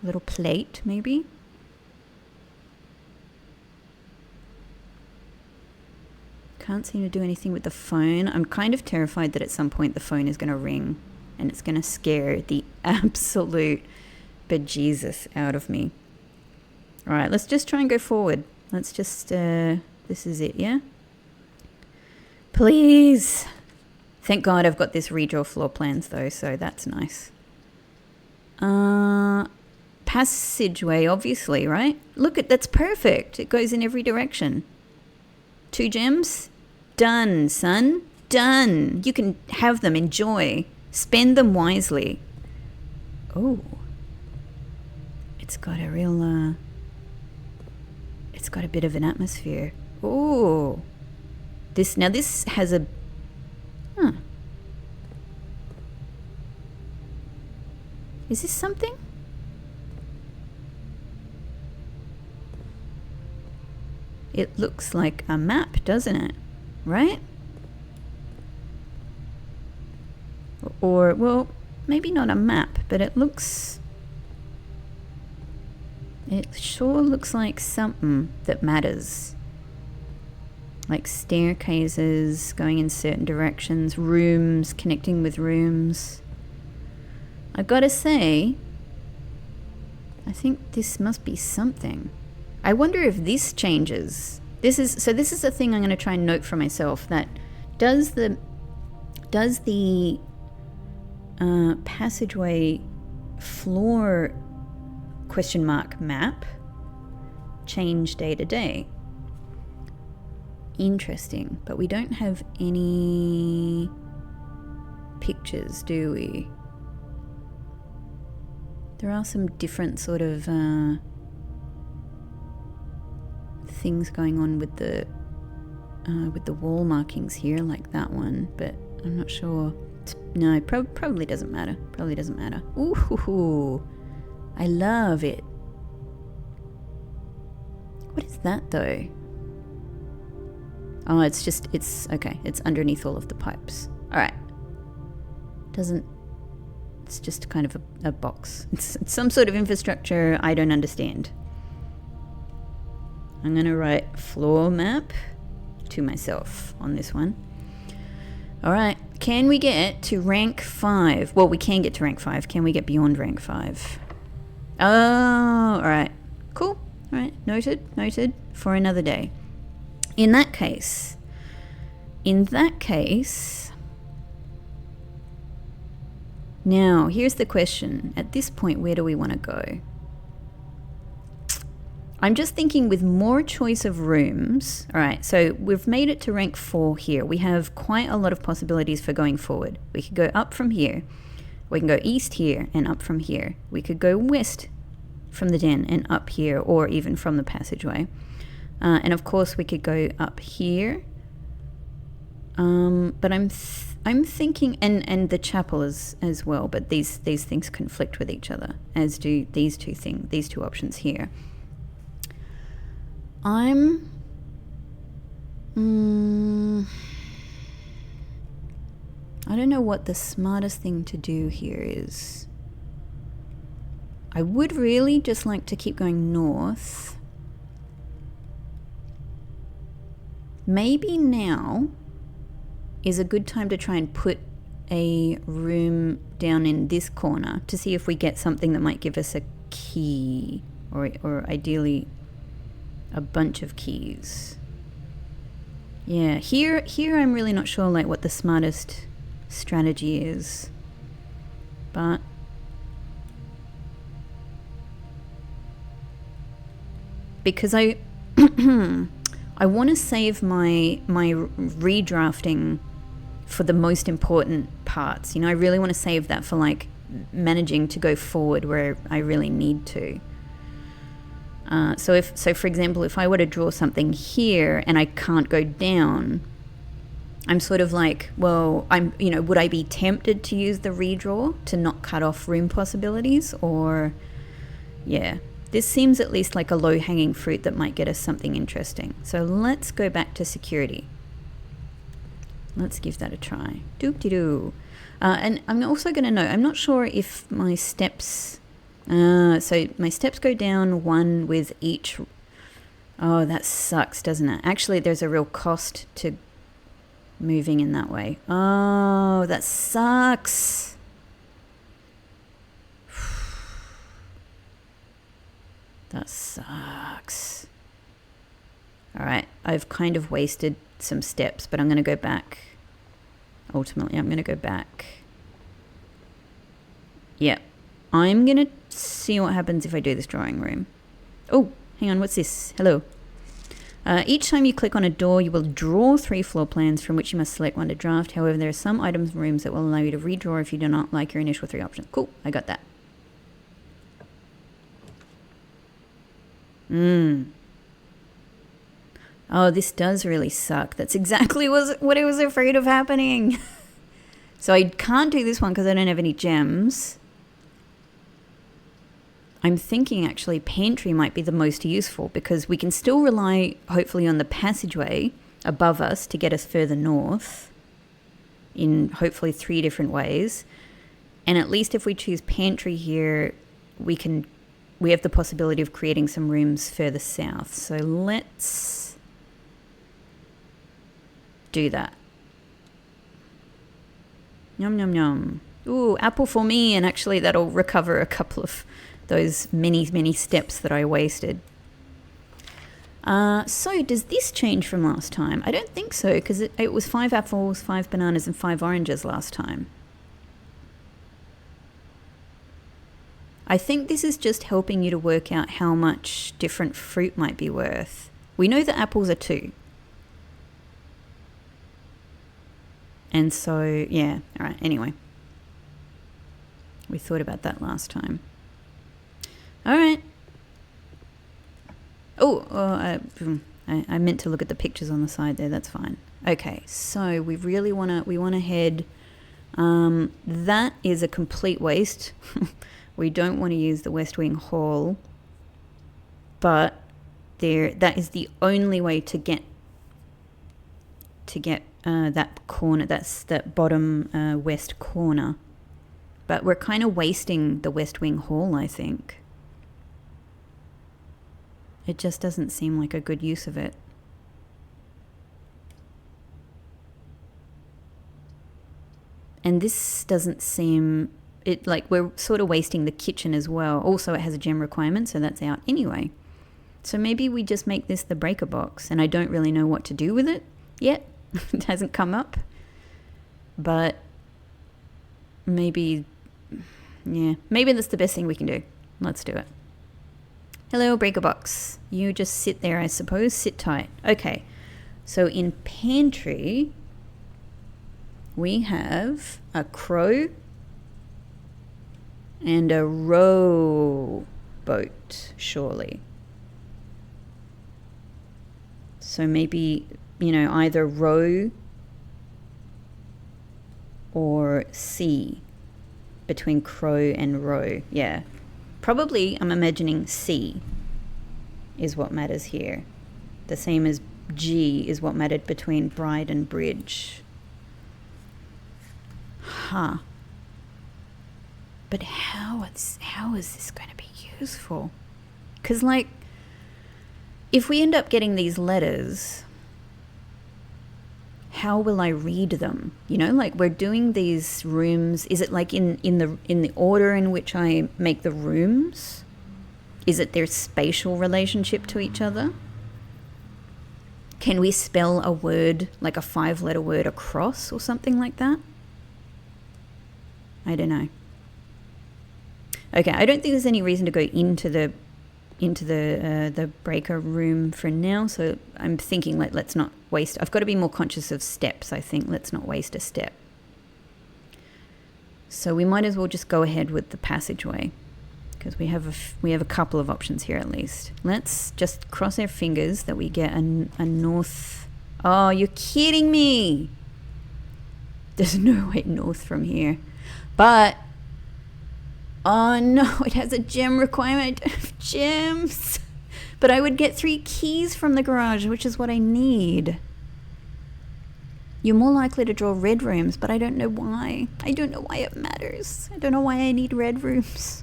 A little plate, maybe. Can't seem to do anything with the phone. I'm kind of terrified that at some point the phone is going to ring and it's going to scare the absolute bejesus out of me. All right, let's just try and go forward. Let's just, this is it, yeah? Please. Thank God I've got this redraw floor plans though, so that's nice. Passageway, obviously, right? Look, that's perfect. It goes in every direction. 2 gems? Done, son. Done. You can have them. Enjoy. Spend them wisely. Oh. It's got a real, it's got a bit of an atmosphere. Oh. This has a... Huh. Is this something? It looks like a map, doesn't it? Right? Or, well, maybe not a map, but it looks... It sure looks like something that matters. Like staircases going in certain directions, rooms connecting with rooms. I've got to say, I think this must be something. I wonder if this changes. This is a thing I'm going to try and note for myself, that does the passageway floor question mark map change day to day? Interesting, but we don't have any pictures, do we? There are some different sort of things going on with the wall markings here, like that one, but I'm not sure. No, probably doesn't matter. Probably doesn't matter. Ooh, I love it. What is that though? Oh, it's okay. It's underneath all of the pipes. All right. Doesn't It's just kind of a box. It's some sort of infrastructure I don't understand. I'm going to write floor map to myself on this one. All right. Can we get to rank 5? Well, we can get to rank 5. Can we get beyond rank 5? Oh, all right. Cool. All right. Noted for another day. In that case, now here's the question. At this point, where do we want to go? I'm just thinking with more choice of rooms. All right, so we've made it to rank 4 here. We have quite a lot of possibilities for going forward. We could go up from here. We can go east here and up from here. We could go west from the den and up here, or even from the passageway. And of course, we could go up here. But I'm thinking, and the chapel as well. But these things conflict with each other, as do these two options here. I don't know what the smartest thing to do here is. I would really just like to keep going north. Maybe now is a good time to try and put a room down in this corner to see if we get something that might give us a key, or ideally a bunch of keys. Yeah, here I'm really not sure like what the smartest strategy is, but because I want to save my redrafting for the most important parts. You know, I really want to save that for like managing to go forward where I really need to. So for example, if I were to draw something here and I can't go down, I'm sort of like, well, would I be tempted to use the redraw to not cut off room possibilities? Or, yeah, this seems at least like a low-hanging fruit that might get us something interesting. So let's go back to security. Let's give that a try. Doop-de-doo. And I'm also going to note, I'm not sure if my steps... so my steps go down 1 with each. Oh, that sucks, doesn't it? Actually, there's a real cost to moving in that way. Oh, that sucks. That sucks. All right, I've kind of wasted some steps, but I'm going to go back. Ultimately, I'm going to go back. Yep. I'm going to see what happens if I do this drawing room. Oh, hang on, what's this? Hello. Each time you click on a door, you will draw 3 floor plans from which you must select one to draft. However, there are some items and rooms that will allow you to redraw if you do not like your initial 3 options. Cool, I got that. Oh, this does really suck. That's exactly what I was afraid of happening. So I can't do this one because I don't have any gems. I'm thinking actually Pantry might be the most useful because we can still rely hopefully on the passageway above us to get us further north in hopefully 3 different ways. And at least if we choose Pantry here, we have the possibility of creating some rooms further south. So let's do that. Yum, yum, yum. Ooh, apple for me, and actually that'll recover a couple of those many steps that I wasted. So does this change from last time? I don't think so, because it was 5 apples, 5 bananas, and 5 oranges last time. I think this is just helping you to work out how much different fruit might be worth. We know that apples are 2. And so, yeah, all right, anyway. We thought about that last time. All right. I meant to look at the pictures on the side there. That's fine. Okay, so we really want to head. That is a complete waste. We don't want to use the West Wing Hall, but that is the only way to get that corner. That's that bottom west corner. But we're kind of wasting the West Wing Hall, I think. It just doesn't seem like a good use of it. And this doesn't seem... it like we're sort of wasting the kitchen as well. Also, it has a gem requirement, so that's out anyway. So maybe we just make this the breaker box, and I don't really know what to do with it yet. It hasn't come up. But maybe, yeah, maybe that's the best thing we can do. Let's do it. Hello, breaker box. You just sit there, I suppose. Sit tight. Okay, so in Pantry, we have a crow and a rowboat, surely. So maybe, you know, either row or sea between crow and row. Yeah. Probably, I'm imagining C is what matters here. The same as G is what mattered between bride and bridge. Huh. But how is this going to be useful? Because, like, if we end up getting these letters, how will I read them? You know, like, we're doing these rooms. Is it like in the order in which I make the rooms? Is it their spatial relationship to each other? Can we spell a word, like a 5-letter word, across or something like that? I don't know. Okay, I don't think there's any reason to go into the breaker room for now, so I'm thinking let's not waste... I've got to be more conscious of steps, I think. Let's not waste a step. So we might as well just go ahead with the passageway, because we have a couple of options here at least. Let's just cross our fingers that we get a north... Oh, you're kidding me! There's no way north from here. But... oh no, it has a gem requirement. I don't have gems. But I would get 3 keys from the garage, which is what I need. You're more likely to draw red rooms, but I don't know why. I don't know why it matters. I don't know why I need red rooms.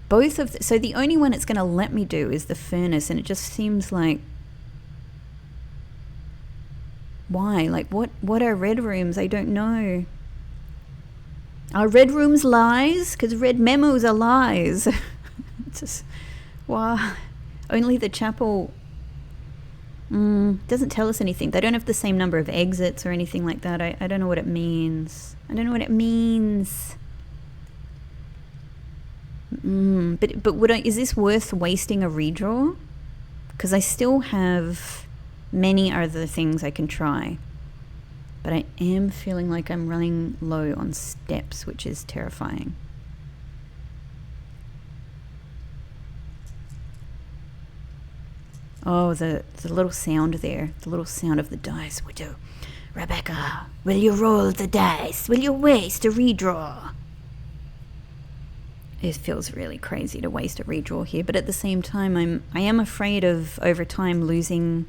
Both of so the only one it's going to let me do is the furnace, and it just seems like... why? Like, what are red rooms? I don't know. Are red rooms lies? Because red memos are lies. Just, wow. Only the chapel doesn't tell us anything. They don't have the same number of exits or anything like that. I don't know what it means. I don't know what it means. But is this worth wasting a redraw? Because I still have... many other things I can try, but I am feeling like I'm running low on steps, which is terrifying. Oh, the little sound there, the little sound of the dice. Would you, Rebecca, will you roll the dice? Will you waste a redraw? It feels really crazy to waste a redraw here, but at the same time, I am afraid of over time losing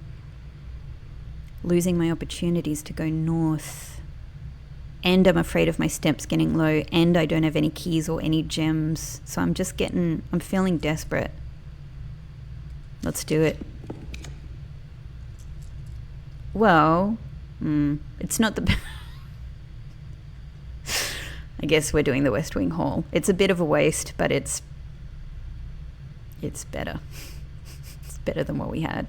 my opportunities to go north, and I'm afraid of my steps getting low, and I don't have any keys or any gems, so I'm feeling desperate. Let's do it. Well, it's not the... I guess we're doing the West Wing Hall. It's a bit of a waste, but it's better. It's better than what we had.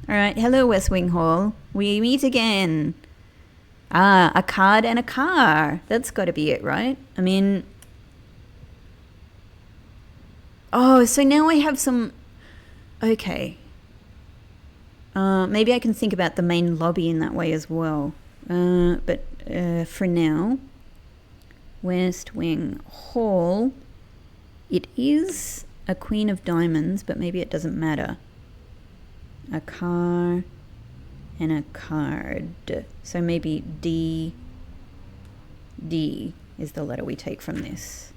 Alright, hello West Wing Hall. We meet again. Ah, a card and a car. That's got to be it, right? I mean... oh, so now I have some... okay. Maybe I can think about the main lobby in that way as well. But for now... West Wing Hall. It is a Queen of Diamonds, but maybe it doesn't matter. A car and a card. So maybe D is the letter we take from this.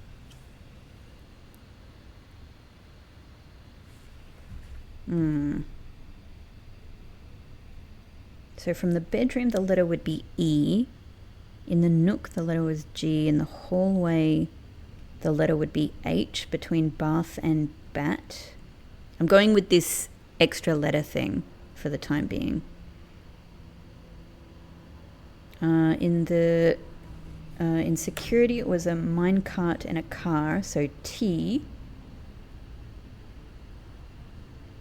So from the bedroom, the letter would be E. In the nook, the letter was G. In the hallway, the letter would be H between bath and bat. I'm going with this extra letter thing for the time being. In security, it was a minecart and a car, so T.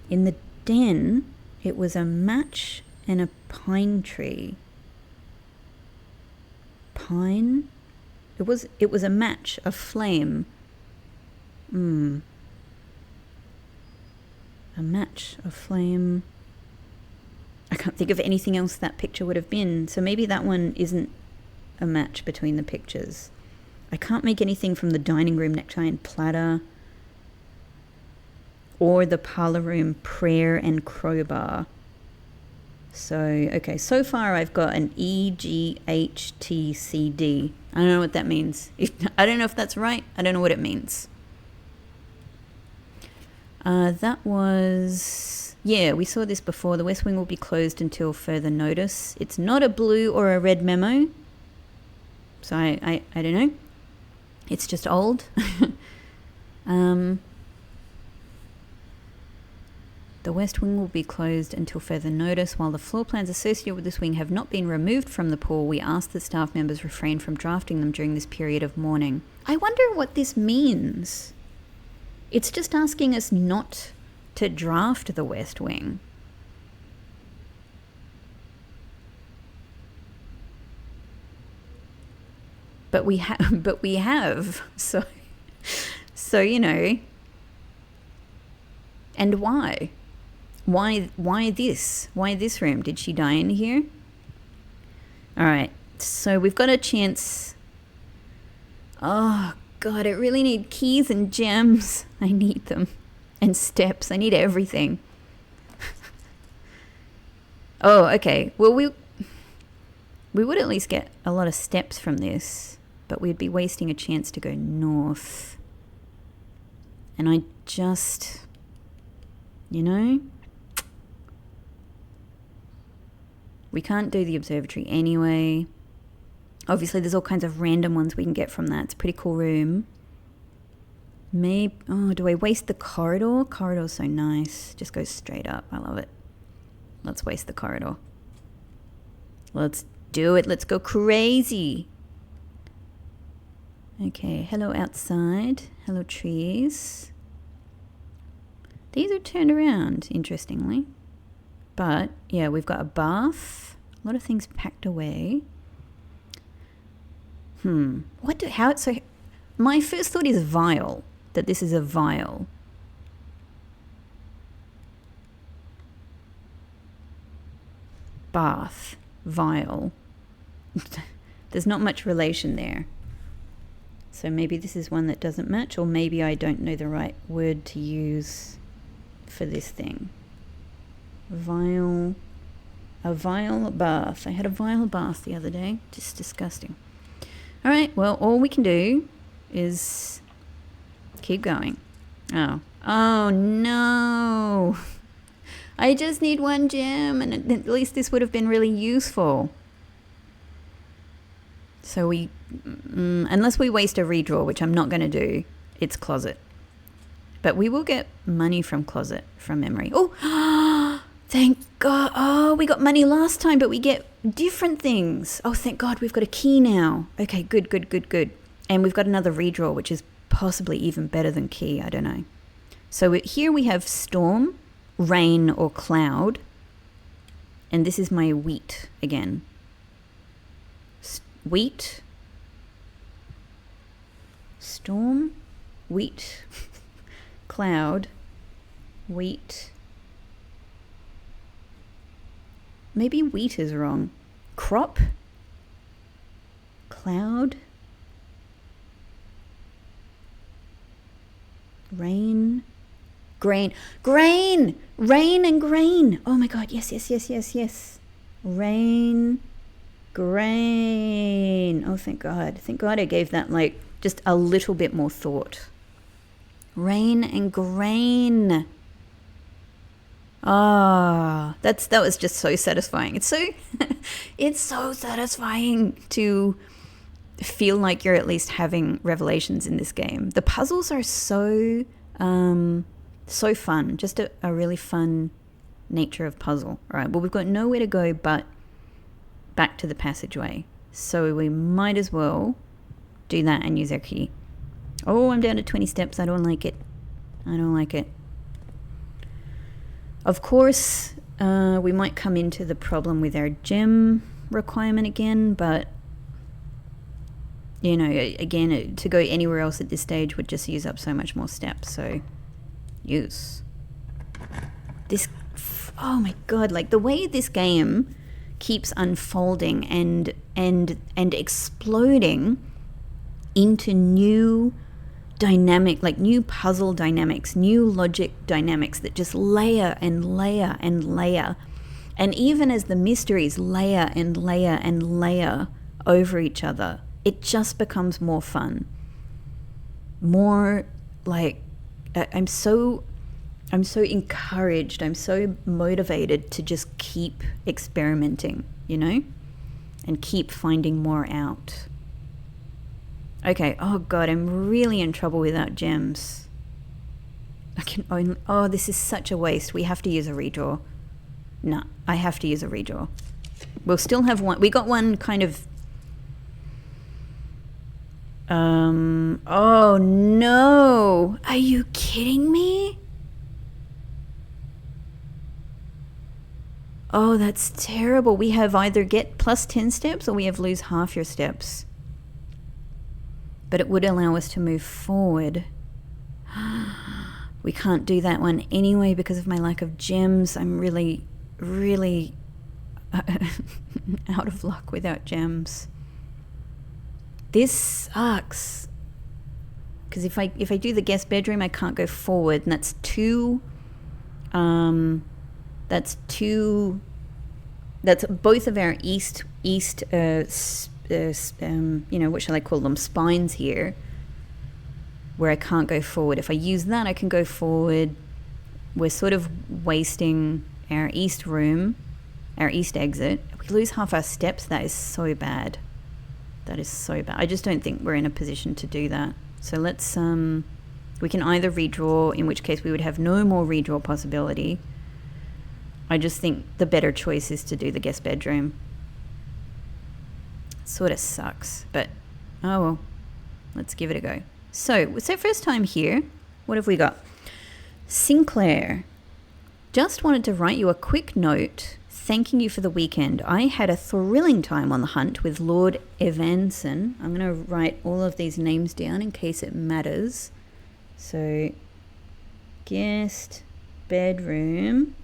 In the den, it was a match and a pine tree. Pine? It was a match, a flame. A match, a flame. I can't think of anything else that picture would have been, so maybe that one isn't a match between the pictures. I can't make anything from the dining room necktie and platter, or the parlor room prayer and crowbar. So, okay, so far I've got an E, G, H, T, C, D. I don't know what that means. I don't know if that's right. I don't know what it means. That was... Yeah, we saw this before. The West Wing will be closed until further notice. It's not a blue or a red memo. So I don't know. It's just old. The West Wing will be closed until further notice. While the floor plans associated with this wing have not been removed from the pool, we ask that staff members refrain from drafting them during this period of mourning. I wonder what this means. It's just asking us not to draft the West Wing. But we have. So you know. And why? Why this? Why this room? Did she die in here? All right. So we've got a chance. Oh God, I really need keys and gems. I need them. And steps. I need everything. Oh, okay. Well, we would at least get a lot of steps from this, but we'd be wasting a chance to go north. And I just, you know, we can't do the observatory anyway. Obviously, there's all kinds of random ones we can get from that. It's a pretty cool room. Maybe, oh, do I waste the corridor? Corridor's so nice. Just goes straight up. I love it. Let's waste the corridor. Let's do it. Let's go crazy. Okay, hello outside. Hello trees. These are turned around, interestingly. But, yeah, we've got a bath. A lot of things packed away. So my first thought is vial. That this is a vial. Bath. Vial. There's not much relation there. So maybe this is one that doesn't match, or maybe I don't know the right word to use for this thing. Vial. A vial bath. I had a vial bath the other day. Just disgusting. All right, well, all we can do is keep going. Oh no. I just need one gem, and at least this would have been really useful. So we, unless we waste a redraw, which I'm not going to do, it's closet. But we will get money from closet from memory. Oh, thank God. Oh, we got money last time, but we get different things. Oh, thank God we've got a key now. Okay, good. And we've got another redraw, which is possibly even better than key. I don't know. So here we have storm, rain, or cloud. And this is my wheat again. Wheat, storm, wheat, cloud, wheat. Maybe wheat is wrong. Crop, cloud, rain, grain, rain and grain. Oh my God, yes. Rain, grain. Oh, thank God. Thank God I gave that like just a little bit more thought. Rain and grain. Ah, that was just so satisfying. It's so it's so satisfying to feel like you're at least having revelations in this game. The puzzles are so so fun. Just a really fun nature of puzzle. All right, well, we've got nowhere to go but back to the passageway. So we might as well do that and use our key. Oh, I'm down to 20 steps. I don't like it. I don't like it. Of course, we might come into the problem with our gem requirement again, but, you know, again, to go anywhere else at this stage would just use up so much more steps, so use. This, oh my god, like the way this game keeps unfolding and exploding into new dynamic, like new puzzle dynamics, new logic dynamics that just layer and layer and layer. And even as the mysteries layer and layer and layer over each other, it just becomes more fun. More like, I'm so encouraged, I'm so motivated to just keep experimenting, you know, and keep finding more out. Okay, oh god, I'm really in trouble without gems. I can only, oh, this is such a waste. We have to use a redraw. Nah, I have to use a redraw. We'll still have one. We got one kind of, oh no, are you kidding me? Oh, that's terrible. We have either get plus 10 steps or we have lose half your steps. But it would allow us to move forward. We can't do that one anyway because of my lack of gems. I'm really, really out of luck without gems. This sucks. Because if I do the guest bedroom, I can't go forward, and that's two. That's both of our east. You know, what shall I call them, spines here, where I can't go forward. If I use that, I can go forward. We're sort of wasting our east room, our east exit. If we lose half our steps, that is so bad. That is so bad. I just don't think we're in a position to do that. So let's, we can either redraw, in which case we would have no more redraw possibility. I just think the better choice is to do the guest bedroom. Sort of sucks, but oh well, let's give it a go. So first time here, what have we got? Sinclair, just wanted to write you a quick note thanking you for the weekend. I had a thrilling time on the hunt with Lord Evanson. I'm going to write all of these names down in case it matters. So, guest bedroom,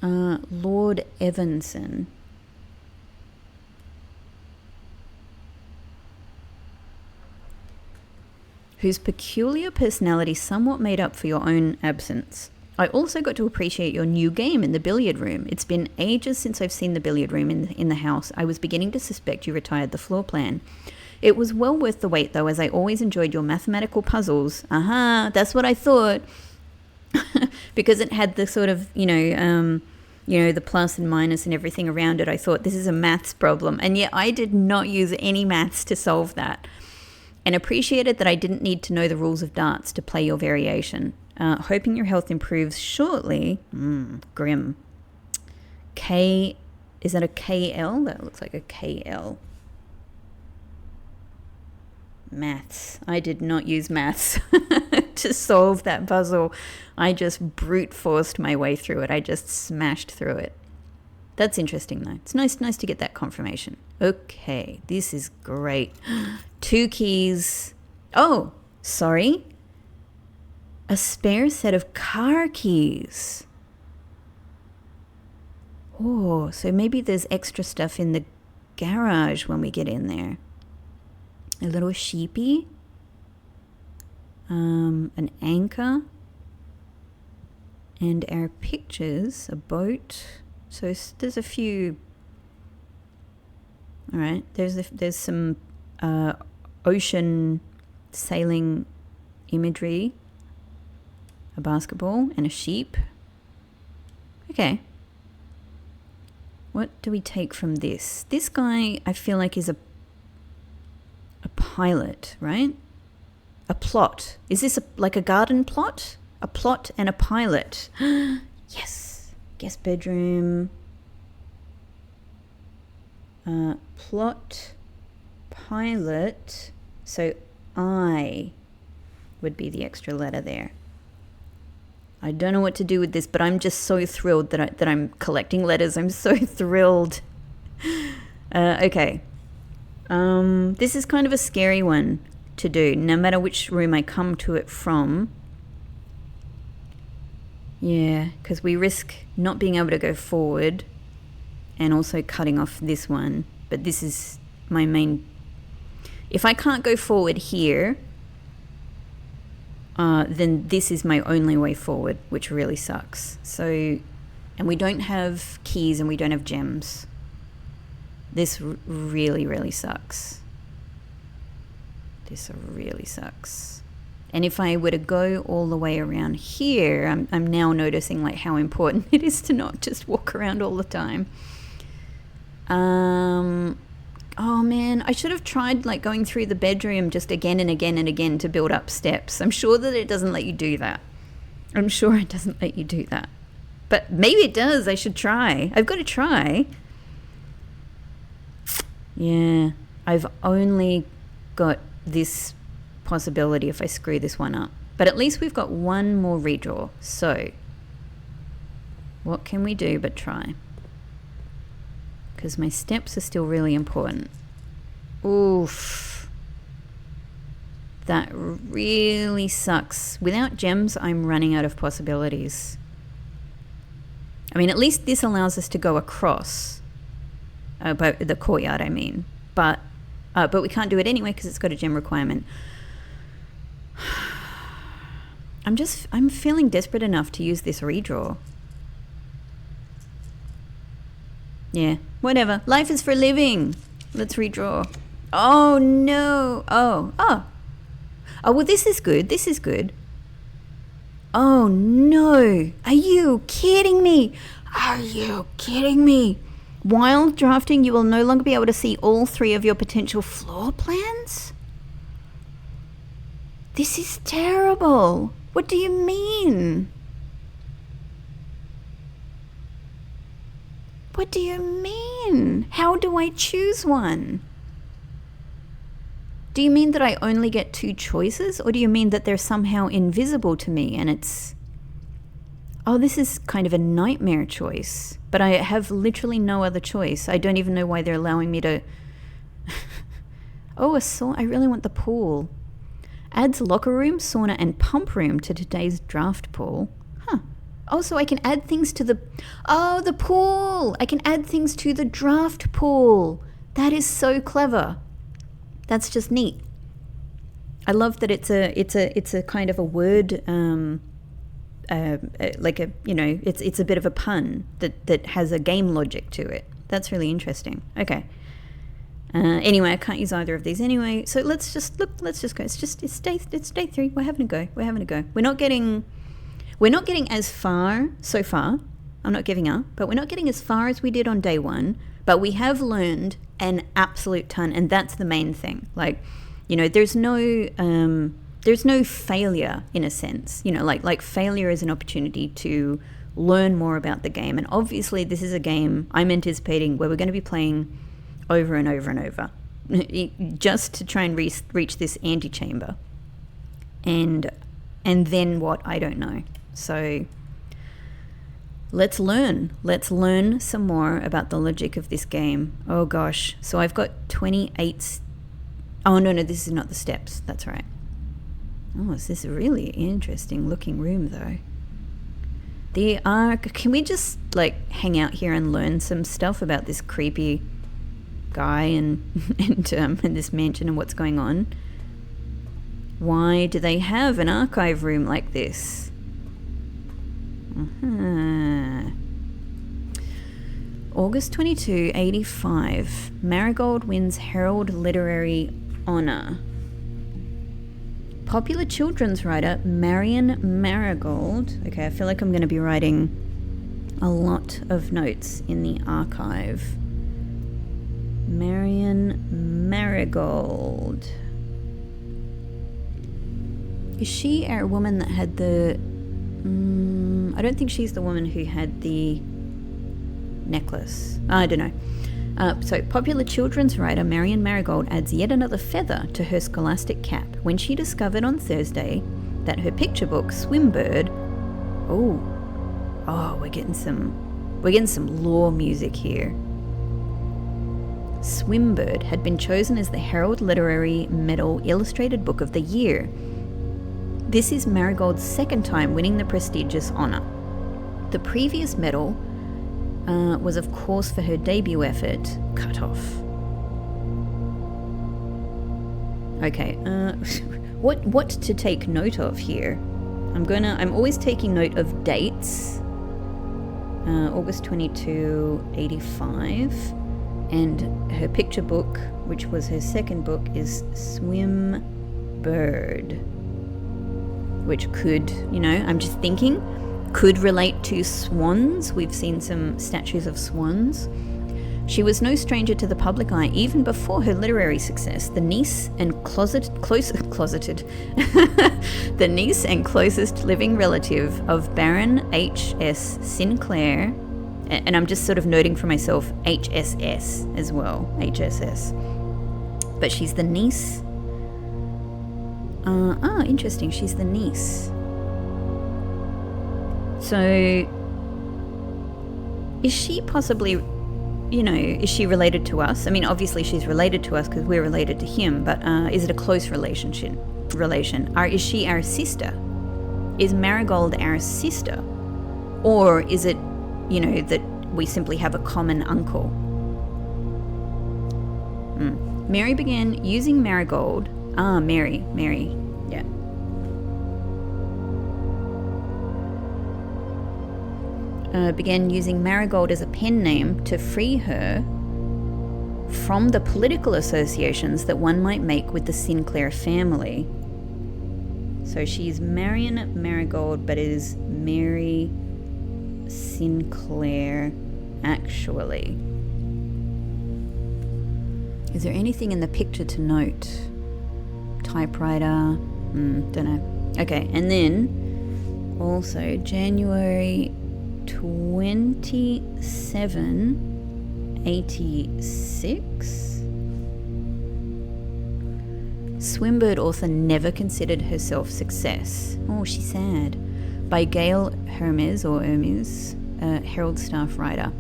Lord Evanson. Whose peculiar personality somewhat made up for your own absence. I also got to appreciate your new game in the billiard room. It's been ages since I've seen the billiard room in the house. I was beginning to suspect you retired the floor plan. It was well worth the wait, though, as I always enjoyed your mathematical puzzles. That's what I thought. Because it had the sort of, the plus and minus and everything around it. I thought, this is a maths problem. And yet I did not use any maths to solve that. And appreciated that I didn't need to know the rules of darts to play your variation. Hoping your health improves shortly. Grim. K, is that a KL? That looks like a KL. Maths. I did not use maths to solve that puzzle. I just brute forced my way through it. I just smashed through it. That's interesting though. It's nice to get that confirmation. Okay, this is great. 2 keys. Oh, sorry. A spare set of car keys. Oh, so maybe there's extra stuff in the garage when we get in there. A little sheepy. An anchor. And our pictures, a boat. So there's a few. All right, there's some ocean sailing imagery. A basketball and a sheep. Okay. What do we take from this? This guy, I feel like, is a pilot, right? A plot. Is this like a garden plot? A plot and a pilot. Yes. Guest bedroom. Plot, pilot. So I would be the extra letter there. I don't know what to do with this, but I'm just so thrilled that I'm collecting letters. I'm so thrilled. Okay. This is kind of a scary one to do, no matter which room I come to it from. Yeah, because we risk not being able to go forward and also cutting off this one. But this is my main... If I can't go forward here, then this is my only way forward, which really sucks. So, and we don't have keys and we don't have gems. This really, really sucks. This really sucks. And if I were to go all the way around here, I'm now noticing like how important it is to not just walk around all the time. Oh man, I should have tried like going through the bedroom just again and again and again to build up steps. I'm sure that it doesn't let you do that. I'm sure it doesn't let you do that. But maybe it does. I should try. I've got to try. Yeah, I've only got this possibility if I screw this one up. But at least we've got one more redraw. So, what can we do but try? Because my steps are still really important. Oof. That really sucks. Without gems, I'm running out of possibilities. I mean, at least this allows us to go across. But the courtyard, I mean. But we can't do it anyway because it's got a gem requirement. I'm feeling desperate enough to use this redraw. Yeah, whatever. Life is for living. Let's redraw. Oh, no. Oh, well, this is good. This is good. Oh, no. Are you kidding me? Are you kidding me? While drafting, you will no longer be able to see all 3 of your potential floor plans? This is terrible. What do you mean? What do you mean? How do I choose one? Do you mean that I only get 2 choices? Or do you mean that they're somehow invisible to me and it's... Oh, this is kind of a nightmare choice. But I have literally no other choice. I don't even know why they're allowing me to... Oh, a sauna. I really want the pool. Adds locker room, sauna and pump room to today's draft pool. Huh. Oh, so I can add things to the... Oh, the pool! I can add things to the draft pool. That is so clever. That's just neat. I love that it's a kind of a word, like a, you know, it's a bit of a pun that has a game logic to it. That's really interesting. Okay. Anyway, I can't use either of these anyway. So let's just go. It's day 3. We're having a go. We're not getting as far so far. I'm not giving up, but we're not getting as far as we did on day 1. But we have learned an absolute ton, and that's the main thing. Like, you know, there's no failure in a sense. You know, like failure is an opportunity to learn more about the game. And obviously, this is a game I'm anticipating where we're going to be playing over and over and over, just to try and reach this antechamber. And then what? I don't know. So let's learn some more about the logic of this game. Oh gosh. So I've got 28. Oh no, this is not the steps. That's right. Oh, is this a really interesting looking room though? Can we just like hang out here and learn some stuff about this creepy guy and this mansion and what's going on? Why do they have an archive room like this? August 22, 85. Marigold wins Herald Literary Honor. Popular children's writer Marion Marigold. Okay, I feel like I'm going to be writing a lot of notes in the archive. Marion Marigold. Is she our woman that had the... I don't think she's the woman who had the necklace. I don't know. So, popular children's writer Marion Marigold adds yet another feather to her scholastic cap when she discovered on Thursday that her picture book, Swimbird... Oh, we're getting some lore music here. Swimbird had been chosen as the Herald Literary Medal Illustrated Book of the Year. This is Marigold's second time winning the prestigious honour. The previous medal was of course for her debut effort, Cut Off. Okay, what to take note of here? I'm always taking note of dates. August 22, 85. And her picture book, which was her second book, is Swimbird. Which could, I'm just thinking, could relate to swans. We've seen some statues of swans. She was no stranger to the public eye even before her literary success. The niece and the niece and closest living relative of Baron H.S. Sinclair, and I'm just sort of noting for myself HSS as well, HSS. But she's the niece. Interesting, she's the niece. So, is she possibly, is she related to us? I mean, obviously she's related to us because we're related to him, but is it a close relation? Is she our sister? Is Marigold our sister? Or is it, that we simply have a common uncle? Mary began using Marigold. Mary, yeah. Began using Marigold as a pen name to free her from the political associations that one might make with the Sinclair family. So she's Marion Marigold, but is Mary Sinclair actually. Is there anything in the picture to note? Typewriter? Don't know. Okay, and then also January 2786. Swimbird author never considered herself success. Oh, she's sad. By Gail Hermes, Herald staff writer.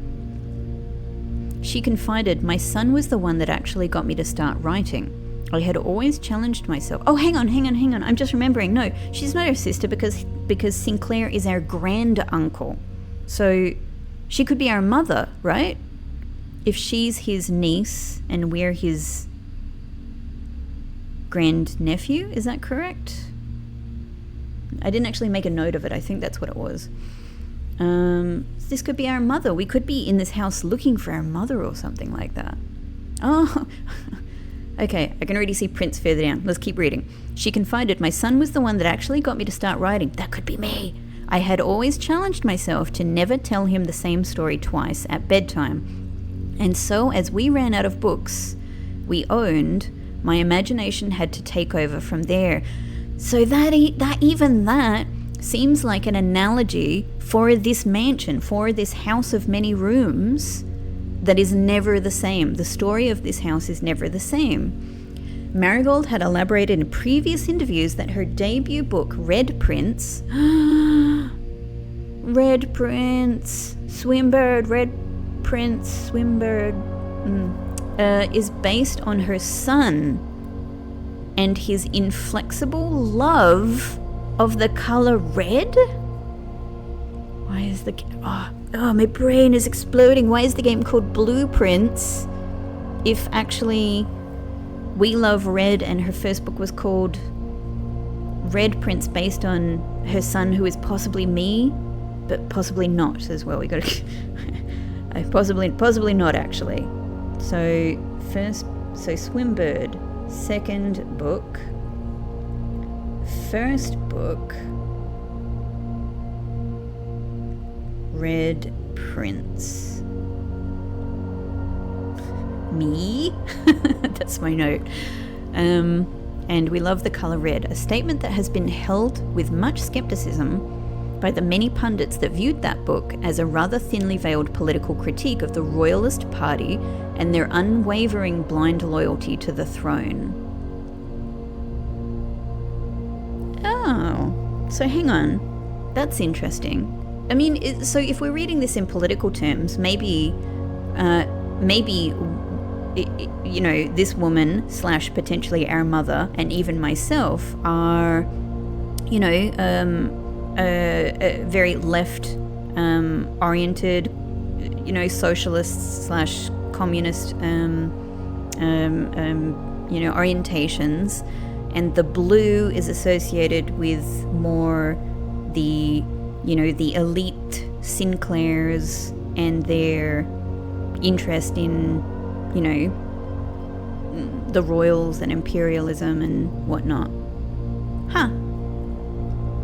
She confided, "My son was the one that actually got me to start writing. I had always challenged myself." Oh, hang on. I'm just remembering. No, she's not her sister because Sinclair is our grand uncle. So she could be our mother, right? If she's his niece and we're his grand nephew, is that correct? I didn't actually make a note of it. I think that's what it was. This could be our mother. We could be in this house looking for our mother or something like that. Oh, okay. I can already see Prince further down. Let's keep reading. She confided, "My son was the one that actually got me to start writing. That could be me. I had always challenged myself to never tell him the same story twice at bedtime. And so as we ran out of books we owned, my imagination had to take over from there." So that seems like an analogy for this mansion, for this house of many rooms that is never the same. The story of this house is never the same. Marigold had elaborated in previous interviews that her debut book, Red Prince, Swimbird, is based on her son and his inflexible love of the color red? Why is my brain is exploding. Why is the game called Blueprints if actually we love red and her first book was called Red Prince based on her son who is possibly me, but possibly not as well. We got to possibly not actually. So Swimbird, second book, first book, Red Prince. Me? That's my note. And we love the colour red, a statement that has been held with much scepticism by the many pundits that viewed that book as a rather thinly veiled political critique of the Royalist Party and their unwavering blind loyalty to the throne. Oh, so hang on. That's interesting. I mean, so if we're reading this in political terms, maybe, you know, this woman / potentially our mother and even myself are, you know, very left oriented, you know, socialist / communist, you know, orientations, and the blue is associated with more the, you know, the elite Sinclairs and their interest in, you know, the royals and imperialism and whatnot. Huh.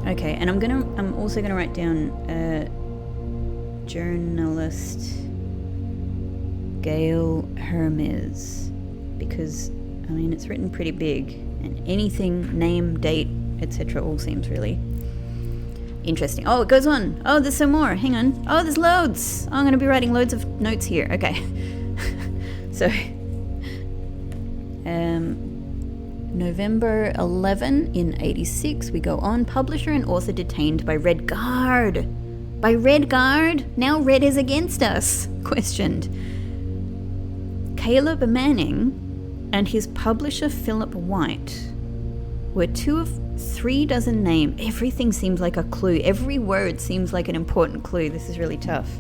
Okay, and I'm also gonna write down journalist Gail Hermes, because I mean it's written pretty big, and anything, name, date, etc. all seems really interesting. Oh, it goes on. Oh, there's some more. Hang on. Oh, there's loads. I'm gonna be writing loads of notes here. Okay. So, November 11 in 86, we go on. Publisher and author detained by Red Guard. By Red Guard? Now Red is against us? Questioned. Caleb Manning and his publisher Philip White were 2 of 3 dozen names. Everything seems like a clue. Every word seems like an important clue. This is really tough.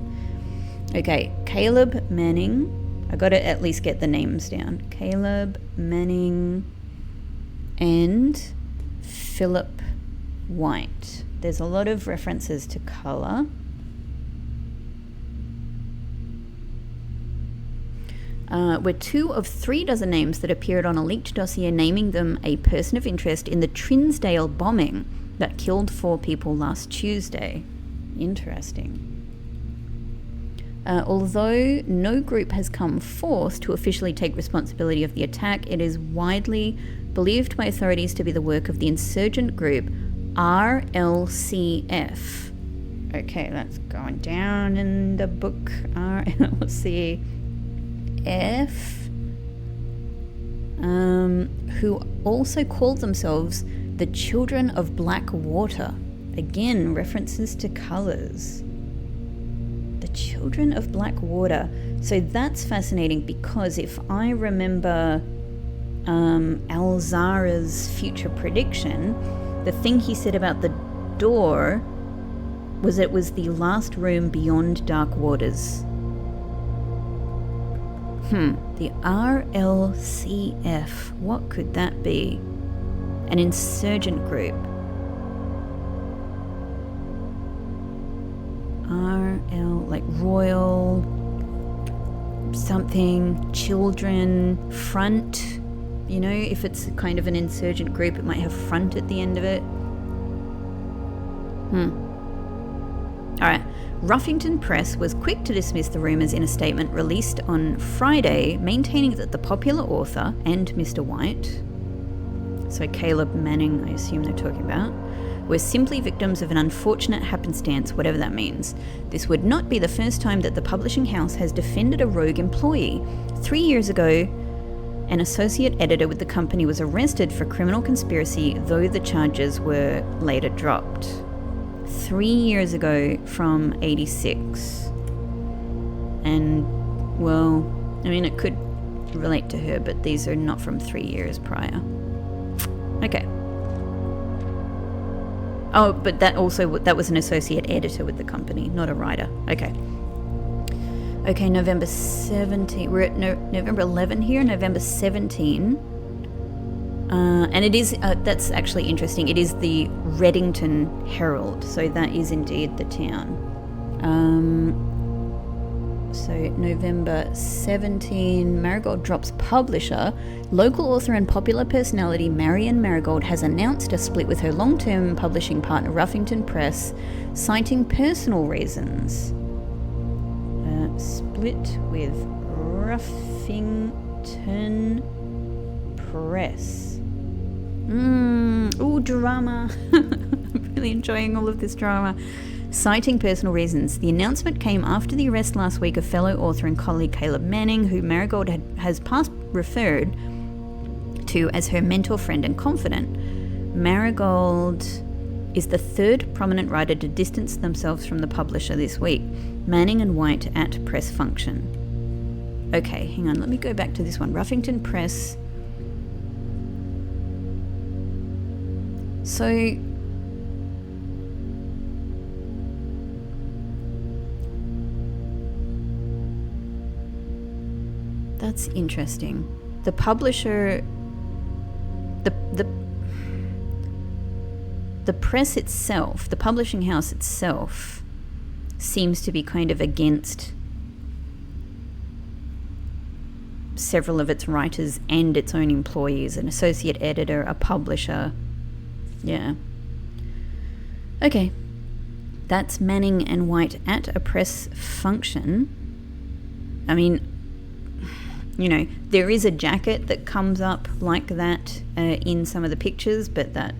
Okay, Caleb Manning. I gotta at least get the names down. Caleb Manning and Philip White. There's a lot of references to colour. Were 2 of 3 dozen names that appeared on a leaked dossier naming them a person of interest in the Trinsdale bombing that killed 4 people last Tuesday. Interesting. Although no group has come forth to officially take responsibility of the attack, it is widely believed by authorities to be the work of the insurgent group RLCF. Okay, that's going down in the book. RLCF. Who also called themselves the Children of Black Water. Again, references to colours. The Children of Black Water. So that's fascinating, because if I remember Alzara's future prediction, the thing he said about the door was it was the last room beyond dark waters. The RLCF. What could that be? An insurgent group. RL, like Royal something, Children, Front. You know, if it's kind of an insurgent group, it might have front at the end of it. Alright. Ruffington Press was quick to dismiss the rumours in a statement released on Friday, maintaining that the popular author and Mr. White, so Caleb Manning, I assume they're talking about, were simply victims of an unfortunate happenstance, whatever that means. This would not be the first time that the publishing house has defended a rogue employee. 3 years ago, an associate editor with the company was arrested for criminal conspiracy, though the charges were later dropped. 3 years ago from 86. And, well, I mean, it could relate to her, but these are not from 3 years prior. Okay. Oh, but that was an associate editor with the company, not a writer. Okay. Okay, November 17. We're at November 11 here, November 17. And it is, that's actually interesting. It is the Reddington Herald, so that is indeed the town. So November 17, Marigold drops publisher. Local author and popular personality Marion Marigold has announced a split with her long-term publishing partner Ruffington Press, citing personal reasons. Split with Ruffington Press. Ooh, drama. I'm really enjoying all of this drama. Citing personal reasons. The announcement came after the arrest last week of fellow author and colleague Caleb Manning, who Marigold has past referred to as her mentor, friend and confidant. Marigold is the third prominent writer to distance themselves from the publisher this week. Manning and White at press function. Okay, hang on, let me go back to this one. Ruffington Press. So that's interesting. The publisher, the press itself, the publishing house itself, seems to be kind of against several of its writers and its own employees, an associate editor, a publisher. Yeah. Okay. That's Manning and White at a press function. I mean, you know, there is a jacket that comes up like that in some of the pictures, but that,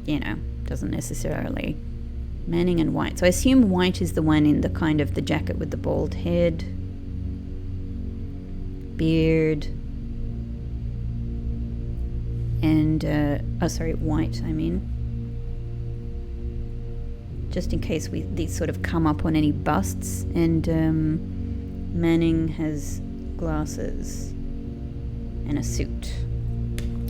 you know, doesn't necessarily. Manning and White. So I assume White is the one in the kind of the jacket with the bald head, beard, and, White, I mean. Just in case these sort of come up on any busts. And Manning has glasses and a suit.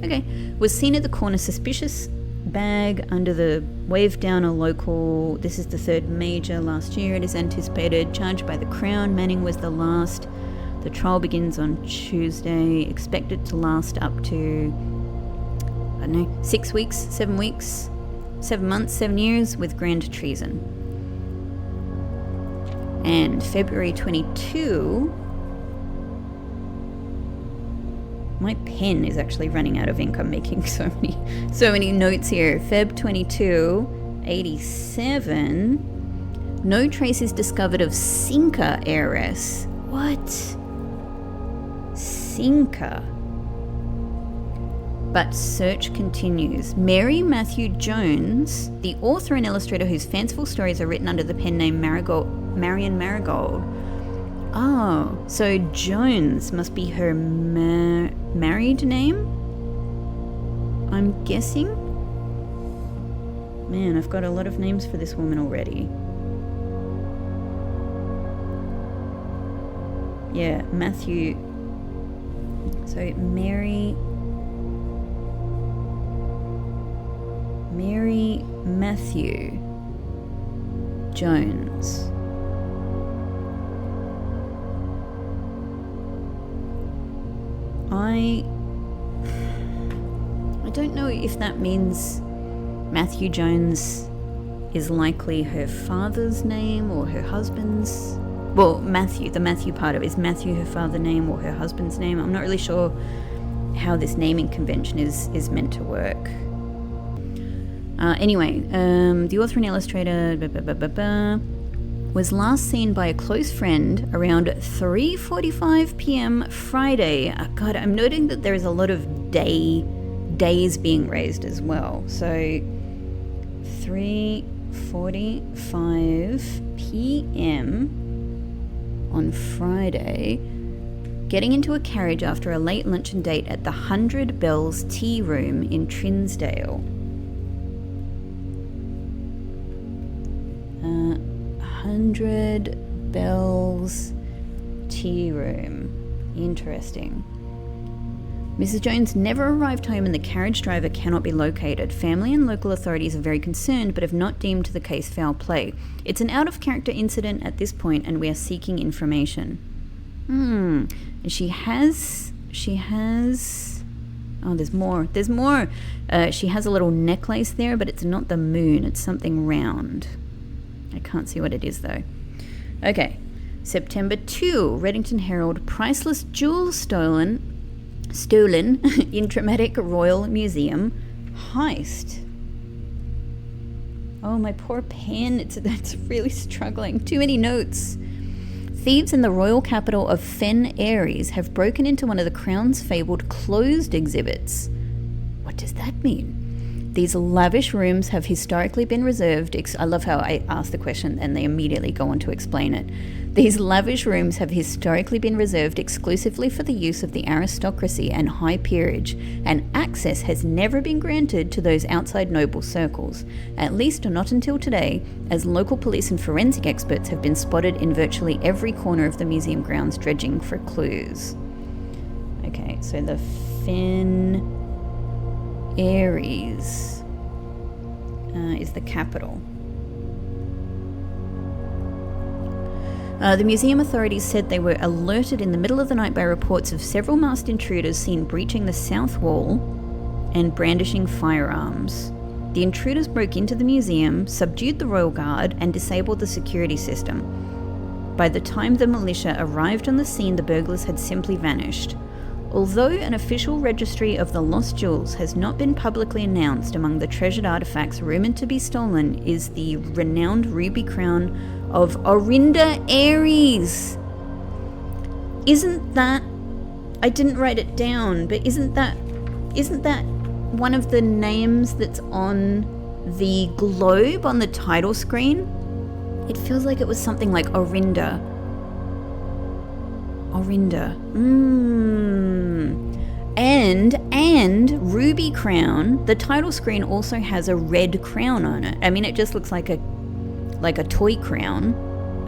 Okay. Was seen at the corner, suspicious bag under the wave down a local. This is the third major last year. It is anticipated. Charged by the Crown. Manning was the last. The trial begins on Tuesday. Expected to last up to, I don't know, 6 weeks, 7 weeks, 7 months, 7 years with grand treason. And February 22, my pen is actually running out of ink. I'm making so many notes here. Feb 22, 87. No traces discovered of Sinker heiress. What? Sinker. But search continues. Mary Matthew Jones, the author and illustrator whose fanciful stories are written under the pen name Marion Marigold. Oh, so Jones must be her married name? I'm guessing? Man, I've got a lot of names for this woman already. Yeah, Matthew. So Mary Matthew Jones. I don't know if that means Matthew Jones is likely her father's name or her husband's. Well, Matthew, the Matthew part of it, is Matthew her father's name or her husband's name? I'm not really sure how this naming convention is meant to work. Anyway, the author and illustrator was last seen by a close friend around 3:45 p.m. Friday. God, I'm noting that there is a lot of days being raised as well. So 3:45 p.m. on Friday, getting into a carriage after a late luncheon date at the 100 Bells Tea Room in Trinsdale. 100 Bells Tea Room. Interesting. Mrs. Jones never arrived home and the carriage driver cannot be located. Family and local authorities are very concerned but have not deemed the case foul play. It's an out-of-character incident at this point and we are seeking information. She has... Oh, there's more. She has a little necklace there, but it's not the moon. It's something round. I can't see what it is, though. Okay. September 2, Reddington Herald, priceless jewels stolen in dramatic Royal Museum heist. Oh, my poor pen, it's really struggling. Too many notes. Thieves in the royal capital of Fen Aries have broken into one of the Crown's fabled closed exhibits. What does that mean? These lavish rooms have historically been reserved. I love how I ask the question and they immediately go on to explain it. These lavish rooms have historically been reserved exclusively for the use of the aristocracy and high peerage, and access has never been granted to those outside noble circles, at least not until today, as local police and forensic experts have been spotted in virtually every corner of the museum grounds dredging for clues. Okay, so the Fen Aries is the capital. The museum authorities said they were alerted in the middle of the night by reports of several masked intruders seen breaching the south wall and brandishing firearms. The intruders broke into the museum, subdued the royal guard, and disabled the security system. By the time the militia arrived on the scene, the burglars had simply vanished. Although an official registry of the lost jewels has not been publicly announced, among the treasured artifacts rumoured to be stolen is the renowned ruby crown of Orinda Aries. Isn't that... I didn't write it down, but isn't that one of the names that's on the globe on the title screen? It feels like it was something like Orinda. And Ruby Crown, the title screen also has a red crown on it. I mean, it just looks like a toy crown.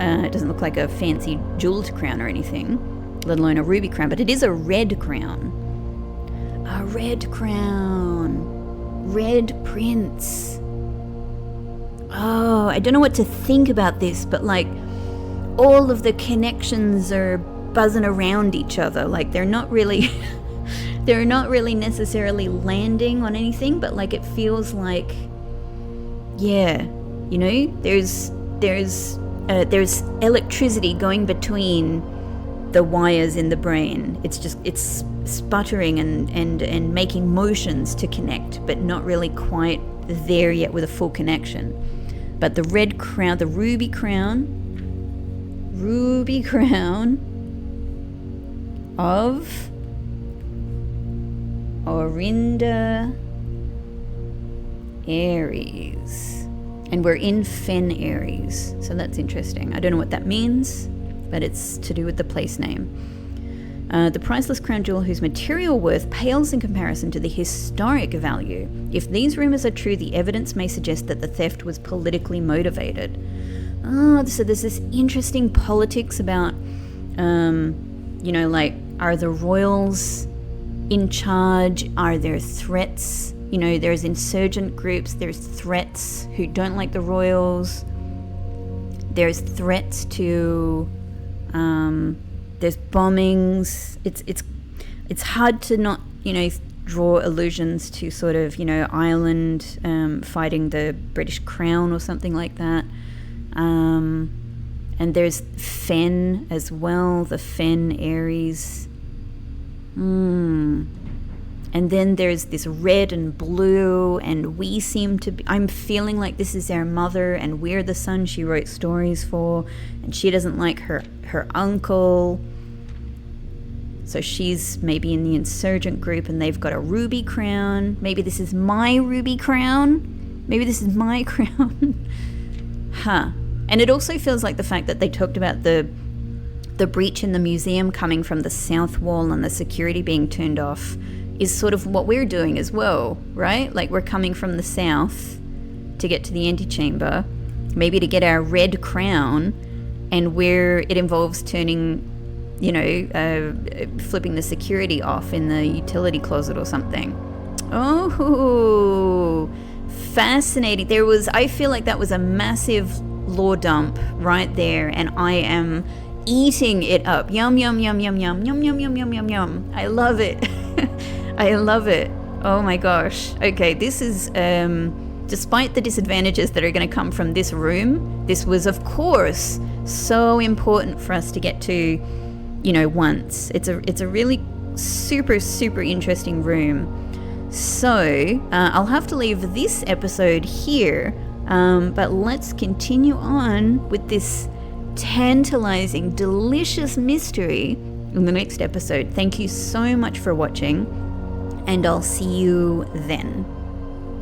It doesn't look like a fancy jeweled crown or anything, let alone a ruby crown, but it is a red crown. A red crown. Red prince. Oh, I don't know what to think about this, but like all of the connections are buzzing around each other. Like they're not really necessarily landing on anything, but like it feels like, yeah, you know, there's electricity going between the wires in the brain. It's sputtering and making motions to connect, but not really quite there yet with a full connection. But the red crown, the ruby crown of Orinda Aries. And we're in Fen Aries, so that's interesting. I don't know what that means, but it's to do with the place name. The priceless crown jewel whose material worth pales in comparison to the historic value. If these rumors are true, the evidence may suggest that the theft was politically motivated. Oh, so there's this interesting politics about, you know, like, are the royals in charge? Are there threats? You know, there's insurgent groups, there's threats who don't like the royals. There's threats to, there's bombings. It's hard to not, you know, draw allusions to sort of, you know, Ireland fighting the British Crown or something like that. And there's Fen as well, the Fen Aries. And then there's this red and blue, and we seem to be, I'm feeling like this is our mother and we're the son she wrote stories for, and she doesn't like her uncle. So she's maybe in the insurgent group and they've got a ruby crown. Maybe this is my ruby crown. Maybe this is my crown. Huh. And it also feels like the fact that they talked about the breach in the museum coming from the south wall and the security being turned off is sort of what we're doing as well, right? Like we're coming from the south to get to the antechamber, maybe to get our red crown, and where it involves turning, you know, flipping the security off in the utility closet or something. Oh, fascinating. I feel like that was a massive lore dump right there, and I am eating it up. Yum, yum, yum, yum, yum, yum, yum, yum, yum, yum, yum. I love it. I love it. Oh my gosh. Okay, this is despite the disadvantages that are going to come from this room, this was, of course, so important for us to get to, you know, once. It's a really super, super interesting room. So I'll have to leave this episode here, but let's continue on with this tantalizing, delicious mystery in the next episode. Thank you so much for watching, and I'll see you then.